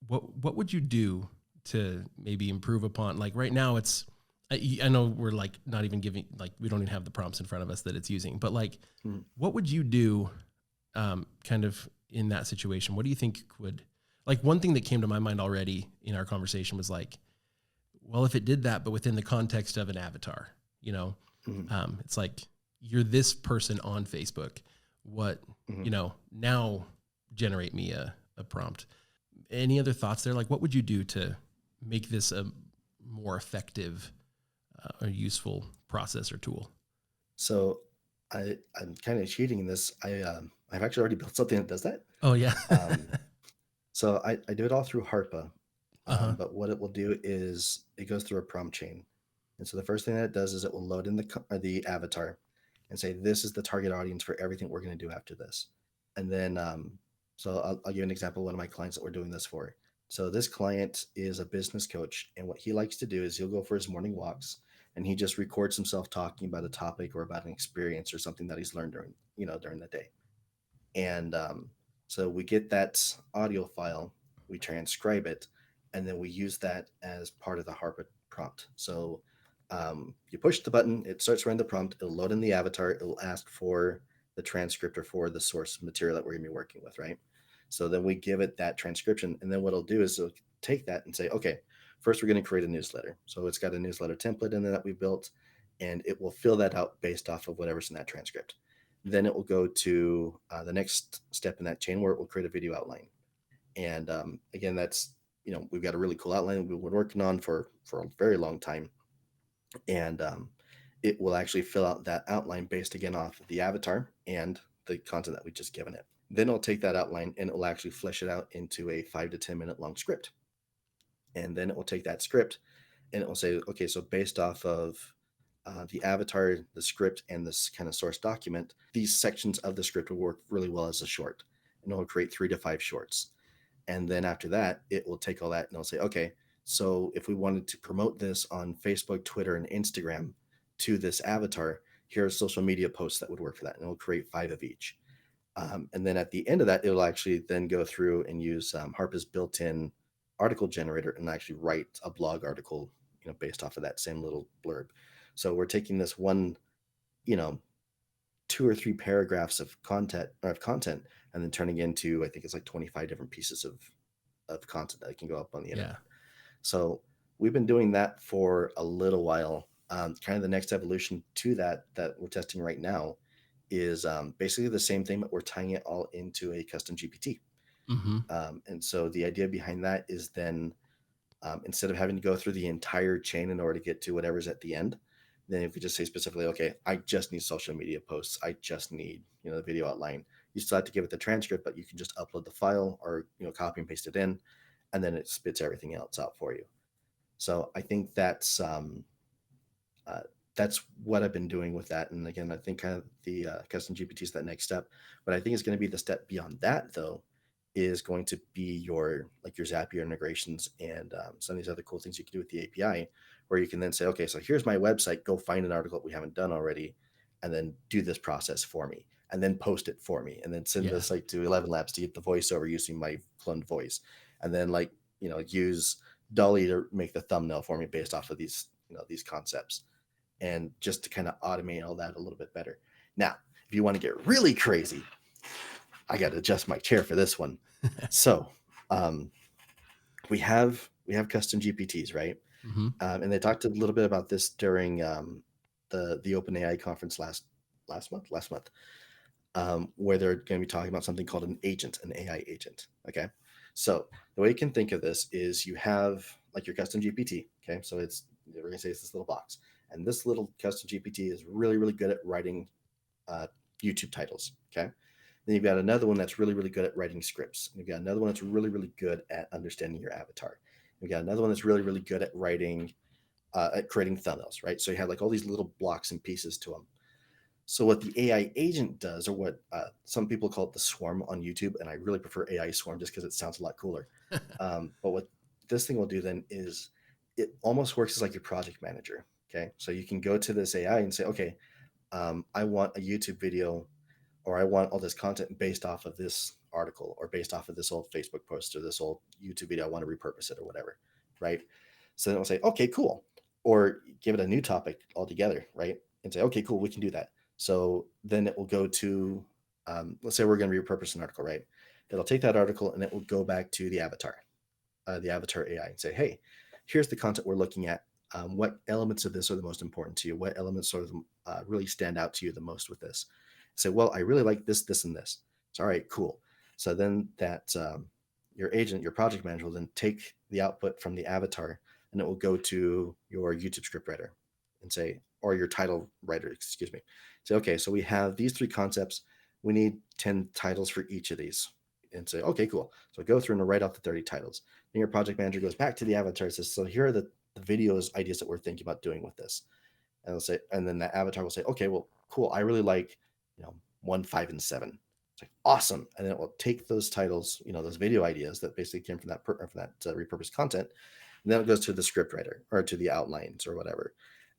What would you do to maybe improve upon? Like right now, I know we're like not even giving, like we don't even have the prompts in front of us that it's using, but like, what would you do kind of in that situation? What do you think would, like one thing that came to my mind already in our conversation was like, well, if it did that, but within the context of an avatar, it's like, you're this person on Facebook. What, Mhm. now generate me a prompt. Any other thoughts there? Like, what would you do to make this a more effective or useful process or tool? So I'm kind of cheating in this. I've actually already built something that does that. Oh yeah. Um, so I do it all through Harpa. Uh-huh. But what it will do is it goes through a prompt chain. And so the first thing that it does is it will load in the avatar and say, this is the target audience for everything we're going to do after this. And then, so I'll give you an example of one of my clients that we're doing this for. So this client is a business coach. And what he likes to do is he'll go for his morning walks and he just records himself talking about a topic or about an experience or something that he's learned during the day. And so we get that audio file, we transcribe it, and then we use that as part of the Harpa prompt. So you push the button, it starts running the prompt, it'll load in the avatar, it'll ask for the transcript or for the source material that we're going to be working with, right? So then we give it that transcription, and then what it'll do is it'll take that and say, okay, first we're going to create a newsletter. So it's got a newsletter template in there that we built, and it will fill that out based off of whatever's in that transcript. Then it will go to the next step in that chain where it will create a video outline. And again, that's we've got a really cool outline we've been working on for a very long time, and it will actually fill out that outline based again off of the avatar and the content that we just given it. Then it'll take that outline and it will actually flesh it out into a 5 to 10 minute long script. And then it will take that script and it will say, okay, so based off of the avatar, the script, and this kind of source document, these sections of the script will work really well as a short. And it'll create 3 to 5 shorts. And then after that, it will take all that and it'll say, okay, so if we wanted to promote this on Facebook, Twitter, and Instagram to this avatar, here are social media posts that would work for that. And it'll create 5 of each. And then at the end of that, it'll actually then go through and use Harpa's built-in article generator and actually write a blog article, based off of that same little blurb. So we're taking this one, you know, 2 or 3 paragraphs of content and then turning into, I think it's like 25 different pieces of content that can go up on the Yeah. internet. So we've been doing that for a little while. Kind of the next evolution to that we're testing right now is basically the same thing, but we're tying it all into a custom GPT. Mm-hmm. And so the idea behind that is then instead of having to go through the entire chain in order to get to whatever's at the end, then if we just say specifically, okay, I just need social media posts, I just need the video outline. You still have to give it the transcript, but you can just upload the file or copy and paste it in, and then it spits everything else out for you. So I think uh, that's what I've been doing with that. And again, I think kind of the custom GPT is that next step. But I think it's going to be the step beyond that, though, is going to be your Zapier integrations and some of these other cool things you can do with the API, where you can then say, okay, so here's my website. Go find an article that we haven't done already, and then do this process for me, and then post it for me, and then send Yeah. this like to 11 Labs to get the voiceover using my cloned voice, and then use Dolly to make the thumbnail for me based off of these concepts and just to kind of automate all that a little bit better. Now, if you want to get really crazy, I got to adjust my chair for this one. So, um, we have custom GPTs, right? Mm-hmm. And they talked a little bit about this during the OpenAI conference last month, where they're going to be talking about something called an AI agent. Okay, so the way you can think of this is you have like your custom GPT. Okay, so we're going to say it's this little box, and this little custom GPT is really really good at writing uh, YouTube titles. Okay, then you've got another one that's really really good at writing scripts. You've got another one that's really really good at understanding your avatar. You've got another one that's really really good at creating thumbnails. Right, so you have like all these little blocks and pieces to them. So what the AI agent does, or what some people call it the swarm on YouTube, and I really prefer AI swarm just because it sounds a lot cooler. But what this thing will do then is it almost works as like your project manager. Okay, so you can go to this AI and say, okay, I want a YouTube video, or I want all this content based off of this article, or based off of this old Facebook post, or this old YouTube video. I want to repurpose it, or whatever, right? So then it'll say, okay, cool, or give it a new topic altogether, right? And say, okay, cool, we can do that. So then it will go to, let's say we're going to repurpose an article, right? It'll take that article and it will go back to the avatar AI, and say, hey, here's the content we're looking at. What elements of this are the most important to you? What elements sort of really stand out to you the most with this? Say, well, I really like this, this, and this. It's all right, cool. So then that your agent, your project manager will then take the output from the avatar and it will go to your YouTube script writer and say, or your title writer, excuse me. Say, okay, so we have these three concepts. We need 10 titles for each of these. And say, okay, cool. So go through and write out the 30 titles. Then your project manager goes back to the avatar and says, so here are the videos ideas that we're thinking about doing with this. And they'll say, and then the avatar will say, okay, well, cool. I really like, 1, 5, and 7. It's like awesome. And then it will take those titles, those video ideas that basically came from that repurposed content, and then it goes to the script writer or to the outlines or whatever,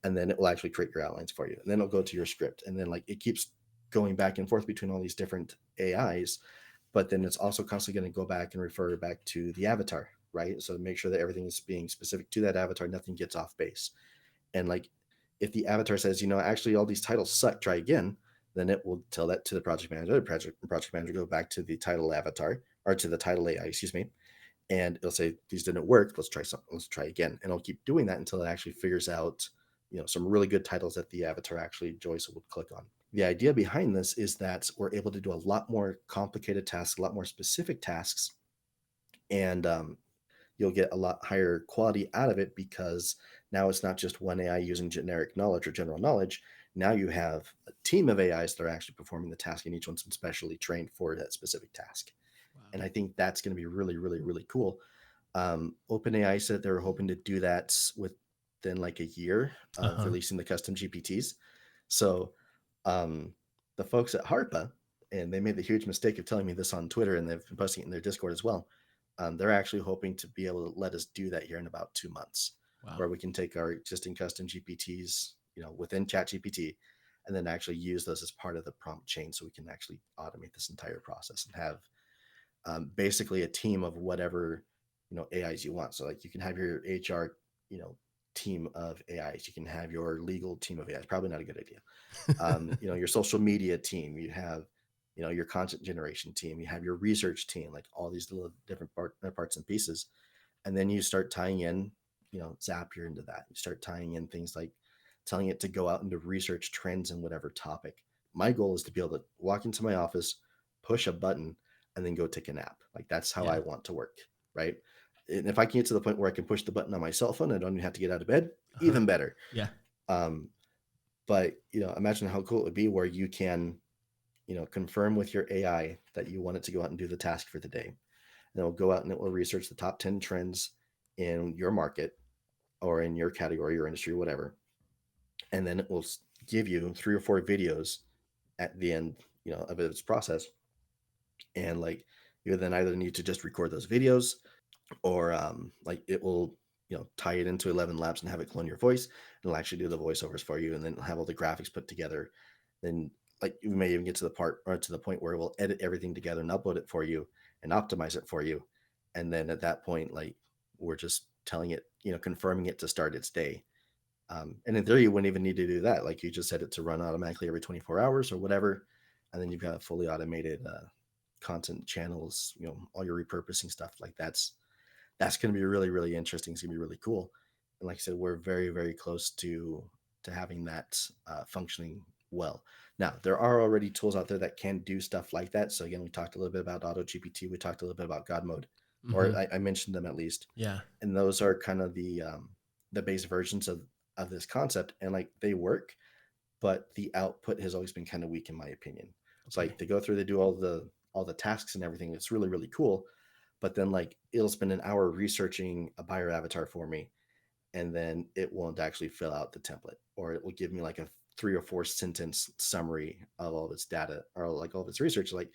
and then it will actually create your outlines for you. And then it'll go to your script, and then like it keeps going back and forth between all these different AIs, but then it's also constantly going to go back and refer back to the avatar, right? So make sure that everything is being specific to that avatar, nothing gets off base. And like if the avatar says, actually all these titles suck, try again, then it will tell that to the project manager. The project manager go back to the title avatar or to the title AI, excuse me, and it'll say these didn't work. Let's try something. Let's try again, and it'll keep doing that until it actually figures out, some really good titles that the avatar actually enjoys and would click on. The idea behind this is that we're able to do a lot more complicated tasks, a lot more specific tasks, and you'll get a lot higher quality out of it because now it's not just one AI using generic knowledge or general knowledge. Now you have a team of AIs that are actually performing the task, and each one's been specially trained for that specific task. And Wow. I think that's going to be really, really, really cool. OpenAI said they were hoping to do that within like a year of Uh-huh. releasing the custom GPTs. So um, the folks at HARPA, and they made the huge mistake of telling me this on Twitter, and they've been posting it in their Discord as well. They're actually hoping to be able to let us do that here in about 2 months, Wow. where we can take our existing custom GPTs, within ChatGPT, and then actually use those as part of the prompt chain, so we can actually automate this entire process and have basically a team of whatever AIs you want. So like you can have your HR team of AIs, you can have your legal team of AIs. Probably not a good idea. Your social media team, you have your content generation team, you have your research team, like all these little different parts and pieces, and then you start tying in Zapier into that. You start tying in things like telling it to go out and to research trends in whatever topic. My goal is to be able to walk into my office, push a button, and then go take a nap. Like that's how I Yeah. want to work, right? And if I can get to the point where I can push the button on my cell phone, I don't even have to get out of bed, Uh-huh. even better. Yeah. um, but imagine how cool it would be where you can confirm with your AI that you want it to go out and do the task for the day, and it'll go out and it will research the top 10 trends in your market or in your category or industry, whatever, and then it will give you 3 or 4 videos at the end of its process. And like you then either need to just record those videos, or like it will tie it into 11 labs and have it clone your voice, and it'll actually do the voiceovers for you, and then have all the graphics put together. Then like you may even get to the part or to the point where it will edit everything together and upload it for you and optimize it for you. And then at that point, like we're just telling it, confirming it to start its day. And in theory, you wouldn't even need to do that. Like you just set it to run automatically every 24 hours or whatever. And then you've got a fully automated content channels, all your repurposing stuff. Like that's going to be really, really interesting. It's going to be really cool. And like I said, we're very, very close to having that functioning well. Now, there are already tools out there that can do stuff like that. So again, we talked a little bit about Auto GPT. We talked a little bit about God Mode, Mm-hmm. or I mentioned them at least. Yeah. And those are kind of the base versions of this concept, and like they work, but the output has always been kind of weak in my opinion. It's Okay. like they go through, they do all the tasks and everything. It's really, really cool, but then like it'll spend an hour researching a buyer avatar for me, and then it won't actually fill out the template, or it will give me like a 3 or 4 sentence summary of all of its data or like all of its research. Like,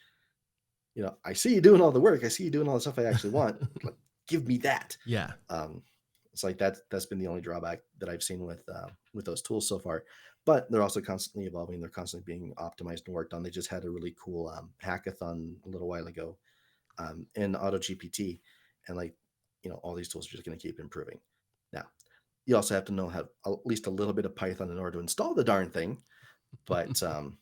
I see you doing all the work, I see you doing all the stuff I actually want, like give me that. Yeah. um it's like that's been the only drawback that I've seen with those tools so far. But they're also constantly evolving, they're constantly being optimized and worked on. They just had a really cool hackathon a little while ago in Auto GPT, and like all these tools are just going to keep improving. Now, you also have to know how at least a little bit of Python in order to install the darn thing. But so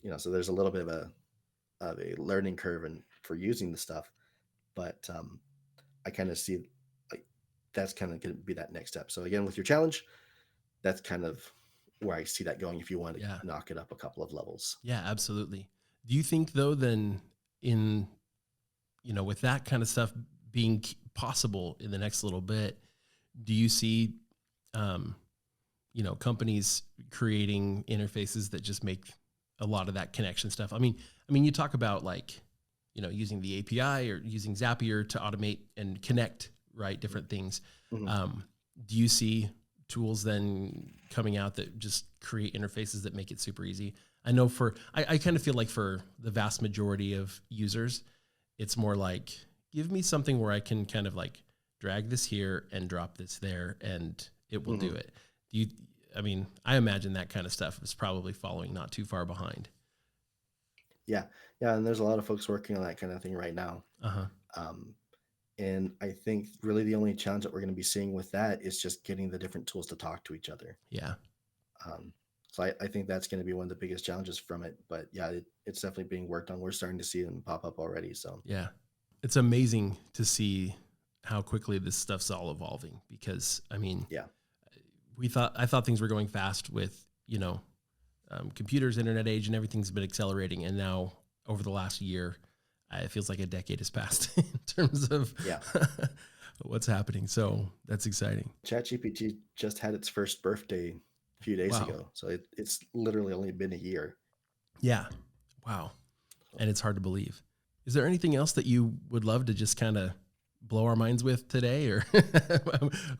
there's a little bit of a learning curve and for using the stuff. But I kind of see like that's kind of going to be that next step. So again, with your challenge, that's kind of where I see that going if you want to Yeah. knock it up a couple of levels. Yeah, absolutely. Do you think though, then in, with that kind of stuff being possible in the next little bit, do you see, um, companies creating interfaces that just make a lot of that connection stuff? I mean, you talk about like, using the API or using Zapier to automate and connect, right? Different things. Mhm. Um, do you see tools then coming out that just create interfaces that make it super easy? I know I kind of feel like for the vast majority of users, it's more like, give me something where I can kind of like drag this here and drop this there and it will do Mhm. it. Do you, I mean, I imagine that kind of stuff is probably following not too far behind. Yeah. Yeah. And there's a lot of folks working on that kind of thing right now. Uh huh. Um, and I think really the only challenge that we're going to be seeing with that is just getting the different tools to talk to each other. Yeah. Um, so I think that's going to be one of the biggest challenges from it. But yeah, it's definitely being worked on. We're starting to see them pop up already. So Yeah. It's amazing to see how quickly this stuff's all evolving because I mean, yeah. I thought things were going fast with, computers, internet age, and everything's been accelerating. And now over the last year, it feels like a decade has passed in terms of Yeah. what's happening. So that's exciting. ChatGPT just had its first birthday a few days Wow. ago. So it's literally only been a year. Yeah. Wow. So, And it's hard to believe. Is there anything else that you would love to just kind of blow our minds with today? Or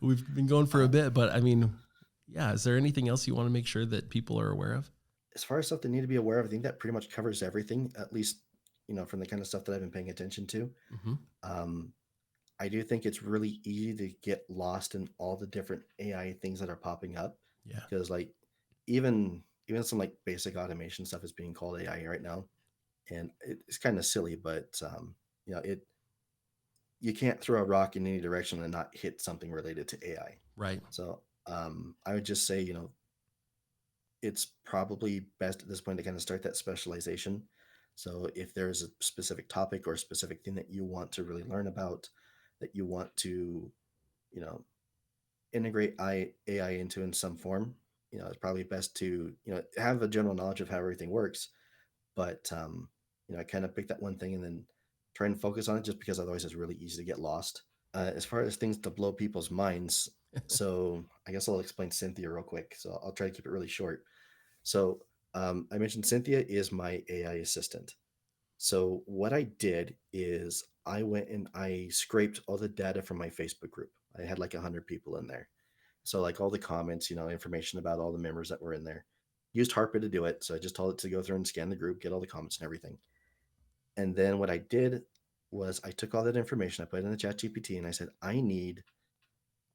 we've been going for a um, bit, but I mean, yeah, is there anything else you want to make sure that people are aware of? as far as stuff they need to be aware of, I think that pretty much covers everything, at least, from the kind of stuff that I've been paying attention to. Hmm. Um, I do think it's really easy to get lost in all the different AI things that are popping up Yeah. because like even some like basic automation stuff is being called AI right now, and it's kind of silly, but it you can't throw a rock in any direction and not hit something related to AI. Right. So I would just say it's probably best at this point to kind of start that specialization. So if there's a specific topic or a specific thing that you want to really learn about, that you want to you know integrate AI into in some form, it's probably best to have a general knowledge of how everything works, but I kind of pick that one thing and then try and focus on it, just because otherwise it's really easy to get lost. As far as things to blow people's minds, so I guess I'll explain Cynthia real quick. So I'll try to keep it really short. So I mentioned Cynthia is my AI assistant. So what I did is I went and I scraped all the data from my Facebook group. I had like 100 people in there. So like all the comments, information about all the members that were in there. Used Harpa to do it. So I just told it to go through and scan the group, get all the comments and everything. And then what I did was I took all that information, I put it in the chat GPT, and I said, I need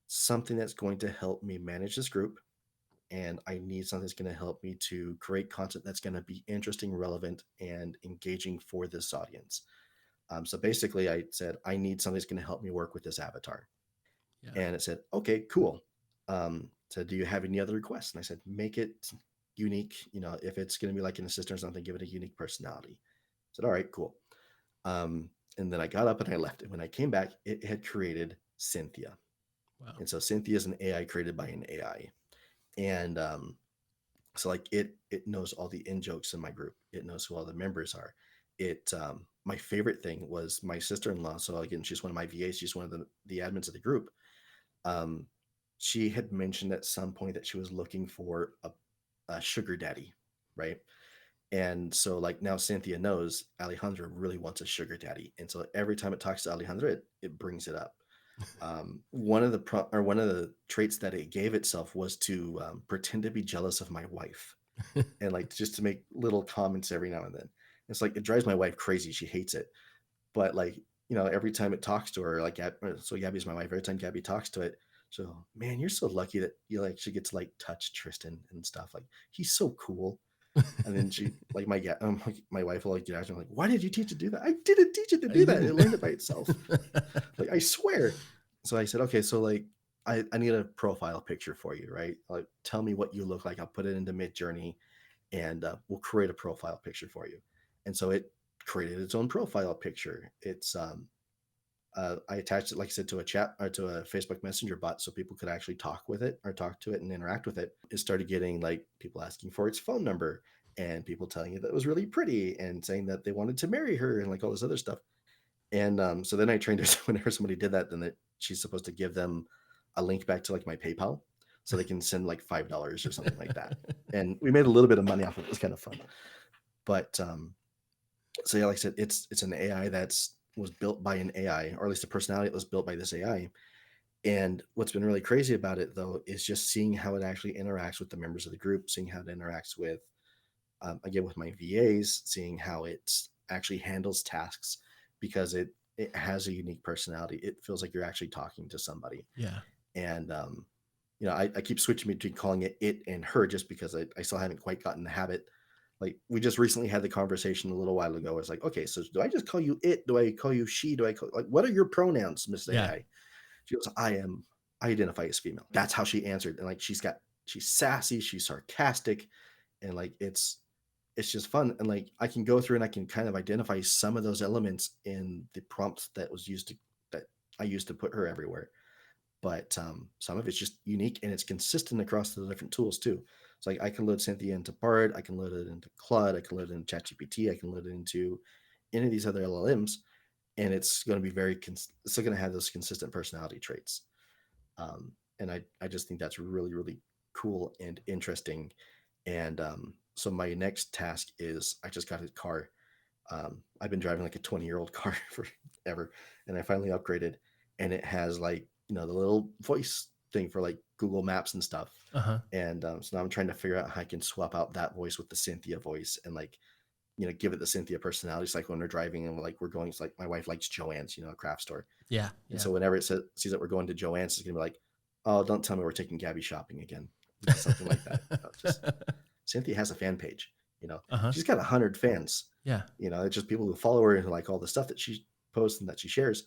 something that's going to help me manage this group. And I need something that's going to help me to create content that's going to be interesting, relevant, and engaging for this audience. So basically, I said, I need something that's going to help me work with this avatar. Yeah. And it said, okay, cool. So do you have any other requests? And I said, make it unique. If it's going to be like an assistant or something, give it a unique personality. I said, all right, cool. And then I got up and I left. And when I came back, it had created Cynthia. Wow. And so Cynthia is an AI created by an AI. And so like it knows all the in jokes in my group. It knows who all the members are. My favorite thing was my sister-in-law. So again, she's one of my VAs. She's one of the admins of the group. Um, she had mentioned at some point that she was looking for a sugar daddy, right? And so like now Cynthia knows Alejandra really wants a sugar daddy, and so every time it talks to Alejandra, it brings it up. One of the traits that it gave itself was to pretend to be jealous of my wife, and like just to make little comments every now and then. It's like it drives my wife crazy. She hates it, but like every time it talks to her, like so Gabby's my wife. Every time Gabby talks to it, so man, you're so lucky that you like she gets to like touch Triston and stuff. Like he's so cool. And then she like my wife will like get after me like, why did you teach it to do that? I didn't teach it to I do that. It didn't. learned it by itself. Like I swear. So I said, okay, so like I need a profile picture for you, right? Like tell me what you look like. I'll put it into Mid Journey, and we'll create a profile picture for you. And so it created its own profile picture. I attached it, like I said, to a chat or to a Facebook Messenger bot so people could actually talk with it or talk to it and interact with it. It started getting like people asking for its phone number and people telling it that it was really pretty and saying that they wanted to marry her and like all this other stuff. And so then I trained her whenever somebody did that, then that she's supposed to give them a link back to like my PayPal so they can send like $5 or something like that. And we made a little bit of money off of it. It was kind of fun. But so yeah, like I said, it's an AI that's was built by an AI, or at least a personality that was built by this AI. And what's been really crazy about it though is just seeing how it actually interacts with the members of the group, seeing how it interacts with again with my VAs, seeing how it actually handles tasks because it has a unique personality. It feels like you're actually talking to somebody. Yeah. And I keep switching between calling it and her just because I still haven't quite gotten the habit. Like we just recently had the conversation a little while ago. It's like, okay, so do I just call you it? Do I call you she? Do I call like what are your pronouns, Miss Yeah. AI? She goes, I identify as female. That's how she answered. And like she's sassy, she's sarcastic, and like it's just fun. And like I can go through and I can kind of identify some of those elements in the prompts that I used to put her everywhere. But some of it's just unique and it's consistent across the different tools too. It's like I can load Cynthia into Bard, I can load it into Claude, I can load it into ChatGPT, I can load it into any of these other LLMs, and it's going to be it's still going to have those consistent personality traits. And I just think that's really, really cool and interesting. And so my next task is I just got a car. I've been driving like a 20-year-old car forever, and I finally upgraded, and it has like the little voice thing for like Google Maps and stuff. Uh-huh. And so now I'm trying to figure out how I can swap out that voice with the Cynthia voice and like give it the Cynthia personality. It's like when we're driving and like we're going, it's like my wife likes Joann's, a craft store. Yeah. And Yeah. so whenever sees that we're going to Joann's, it's gonna be like, oh, don't tell me we're taking Gabby shopping again, something like that. Just Cynthia has a fan page. Uh-huh. She's got 100 fans. Yeah. It's just people who follow her and who like all the stuff that she posts and that she shares.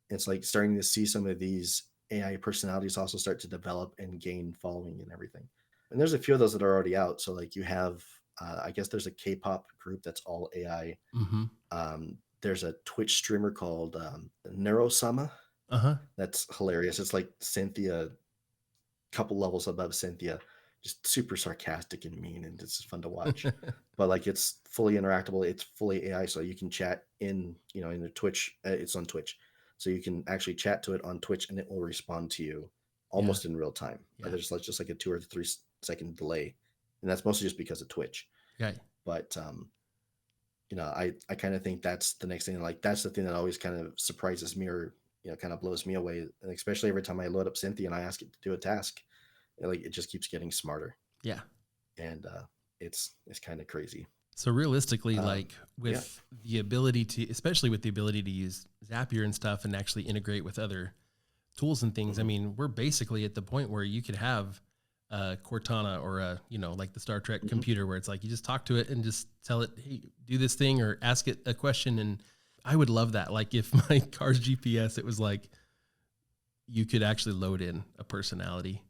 It's like starting to see some of these AI personalities also start to develop and gain following and everything. And there's a few of those that are already out. So like you have, I guess there's a K-pop group that's all AI. Mm-hmm. There's a Twitch streamer called Neurosama. Uh-huh. That's hilarious. It's like Cynthia, couple levels above Cynthia, just super sarcastic and mean, and it's fun to watch. But like it's fully interactable, it's fully AI, so you can chat in the Twitch. It's on Twitch, so you can actually chat to it on Twitch, and it will respond to you Yeah. almost in real time. Yeah. There's like just like a 2 or 3 second delay, and that's mostly just because of Twitch. Yeah. But I kind of think that's the next thing. Like that's the thing that always kind of surprises me or kind of blows me away, and especially every time I load up Cynthia and I ask it to do a task, like it just keeps getting smarter, Yeah. and it's kind of crazy. So realistically, like Yeah. with the ability to, especially with the ability to use Zapier and stuff and actually integrate with other tools and things, I Mhm. mean, we're basically at the point where you could have a Cortana or like the Star Trek Mhm. computer where it's like you just talk to it and just tell it, hey, do this thing or ask it a question. And I would love that. Like if my car's GPS, it was like you could actually load in a personality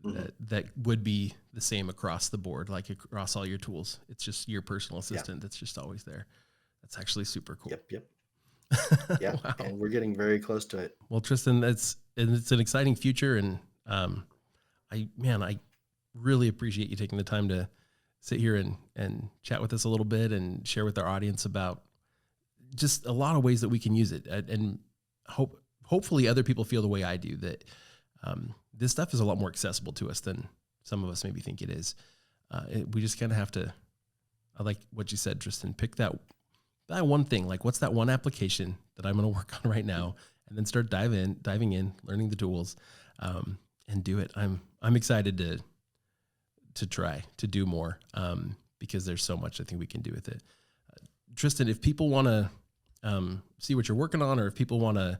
Mhm. that would be the same across the board, like across all your tools. It's just your personal Yeah. assistant that's just always there. That's actually super cool. Yep. Yep. Yeah. Wow. And we're getting very close to it. Well, Triston, it's an exciting future, and I really appreciate you taking the time to sit here and chat with us a little bit and share with our audience about just a lot of ways that we can use it, and hopefully other people feel the way I do, that this stuff is a lot more accessible to us than some of us maybe think it is. We just kind of have to, I like what you said, Tristan, pick that one thing, like what's that one application that I'm going to work on right now, and then start diving in, learning the tools, and do it. I'm excited to try to do more, because there's so much I think we can do with it. Tristan, if people want to see what you're working on, or if people wanted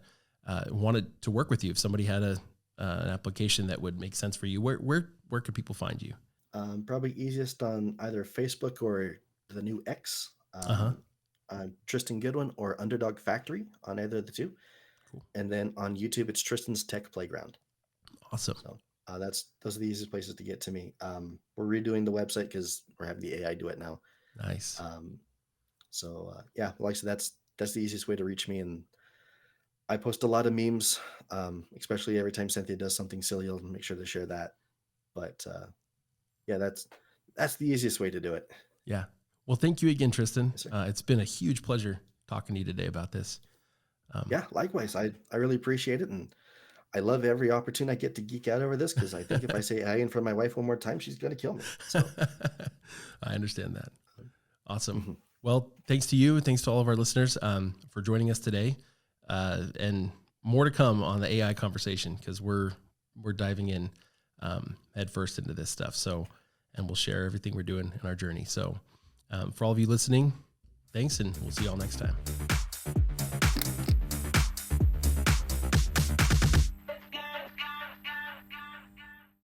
to work with you, if somebody had an application that would make sense for you, where could people find you? Probably easiest on either Facebook or the new X. Uh-huh. Triston Goodwin or Underdog Factory on either of the two. Cool. And then on YouTube, it's Tristan's Tech Playground. Awesome. So those are the easiest places to get to me. We're redoing the website because we're having the AI do it now. Nice. Yeah, like I said, that's the easiest way to reach me. And I post a lot of memes, especially every time Cynthia does something silly, I'll make sure to share that. But yeah, that's the easiest way to do it. Yeah. Well, thank you again, Triston. Yes, sir. It's been a huge pleasure talking to you today about this. Um, Yeah, likewise. I really appreciate it, and I love every opportunity I get to geek out over this because I think if I say "I" in front of my wife one more time, she's gonna kill me. So, I understand that. Awesome. mhm. Well, thanks to you. Thanks to all of our listeners for joining us today. And more to come on the AI conversation because we're diving in head first into this stuff. So, and we'll share everything we're doing in our journey. So, for all of you listening, thanks, and we'll see you all next time.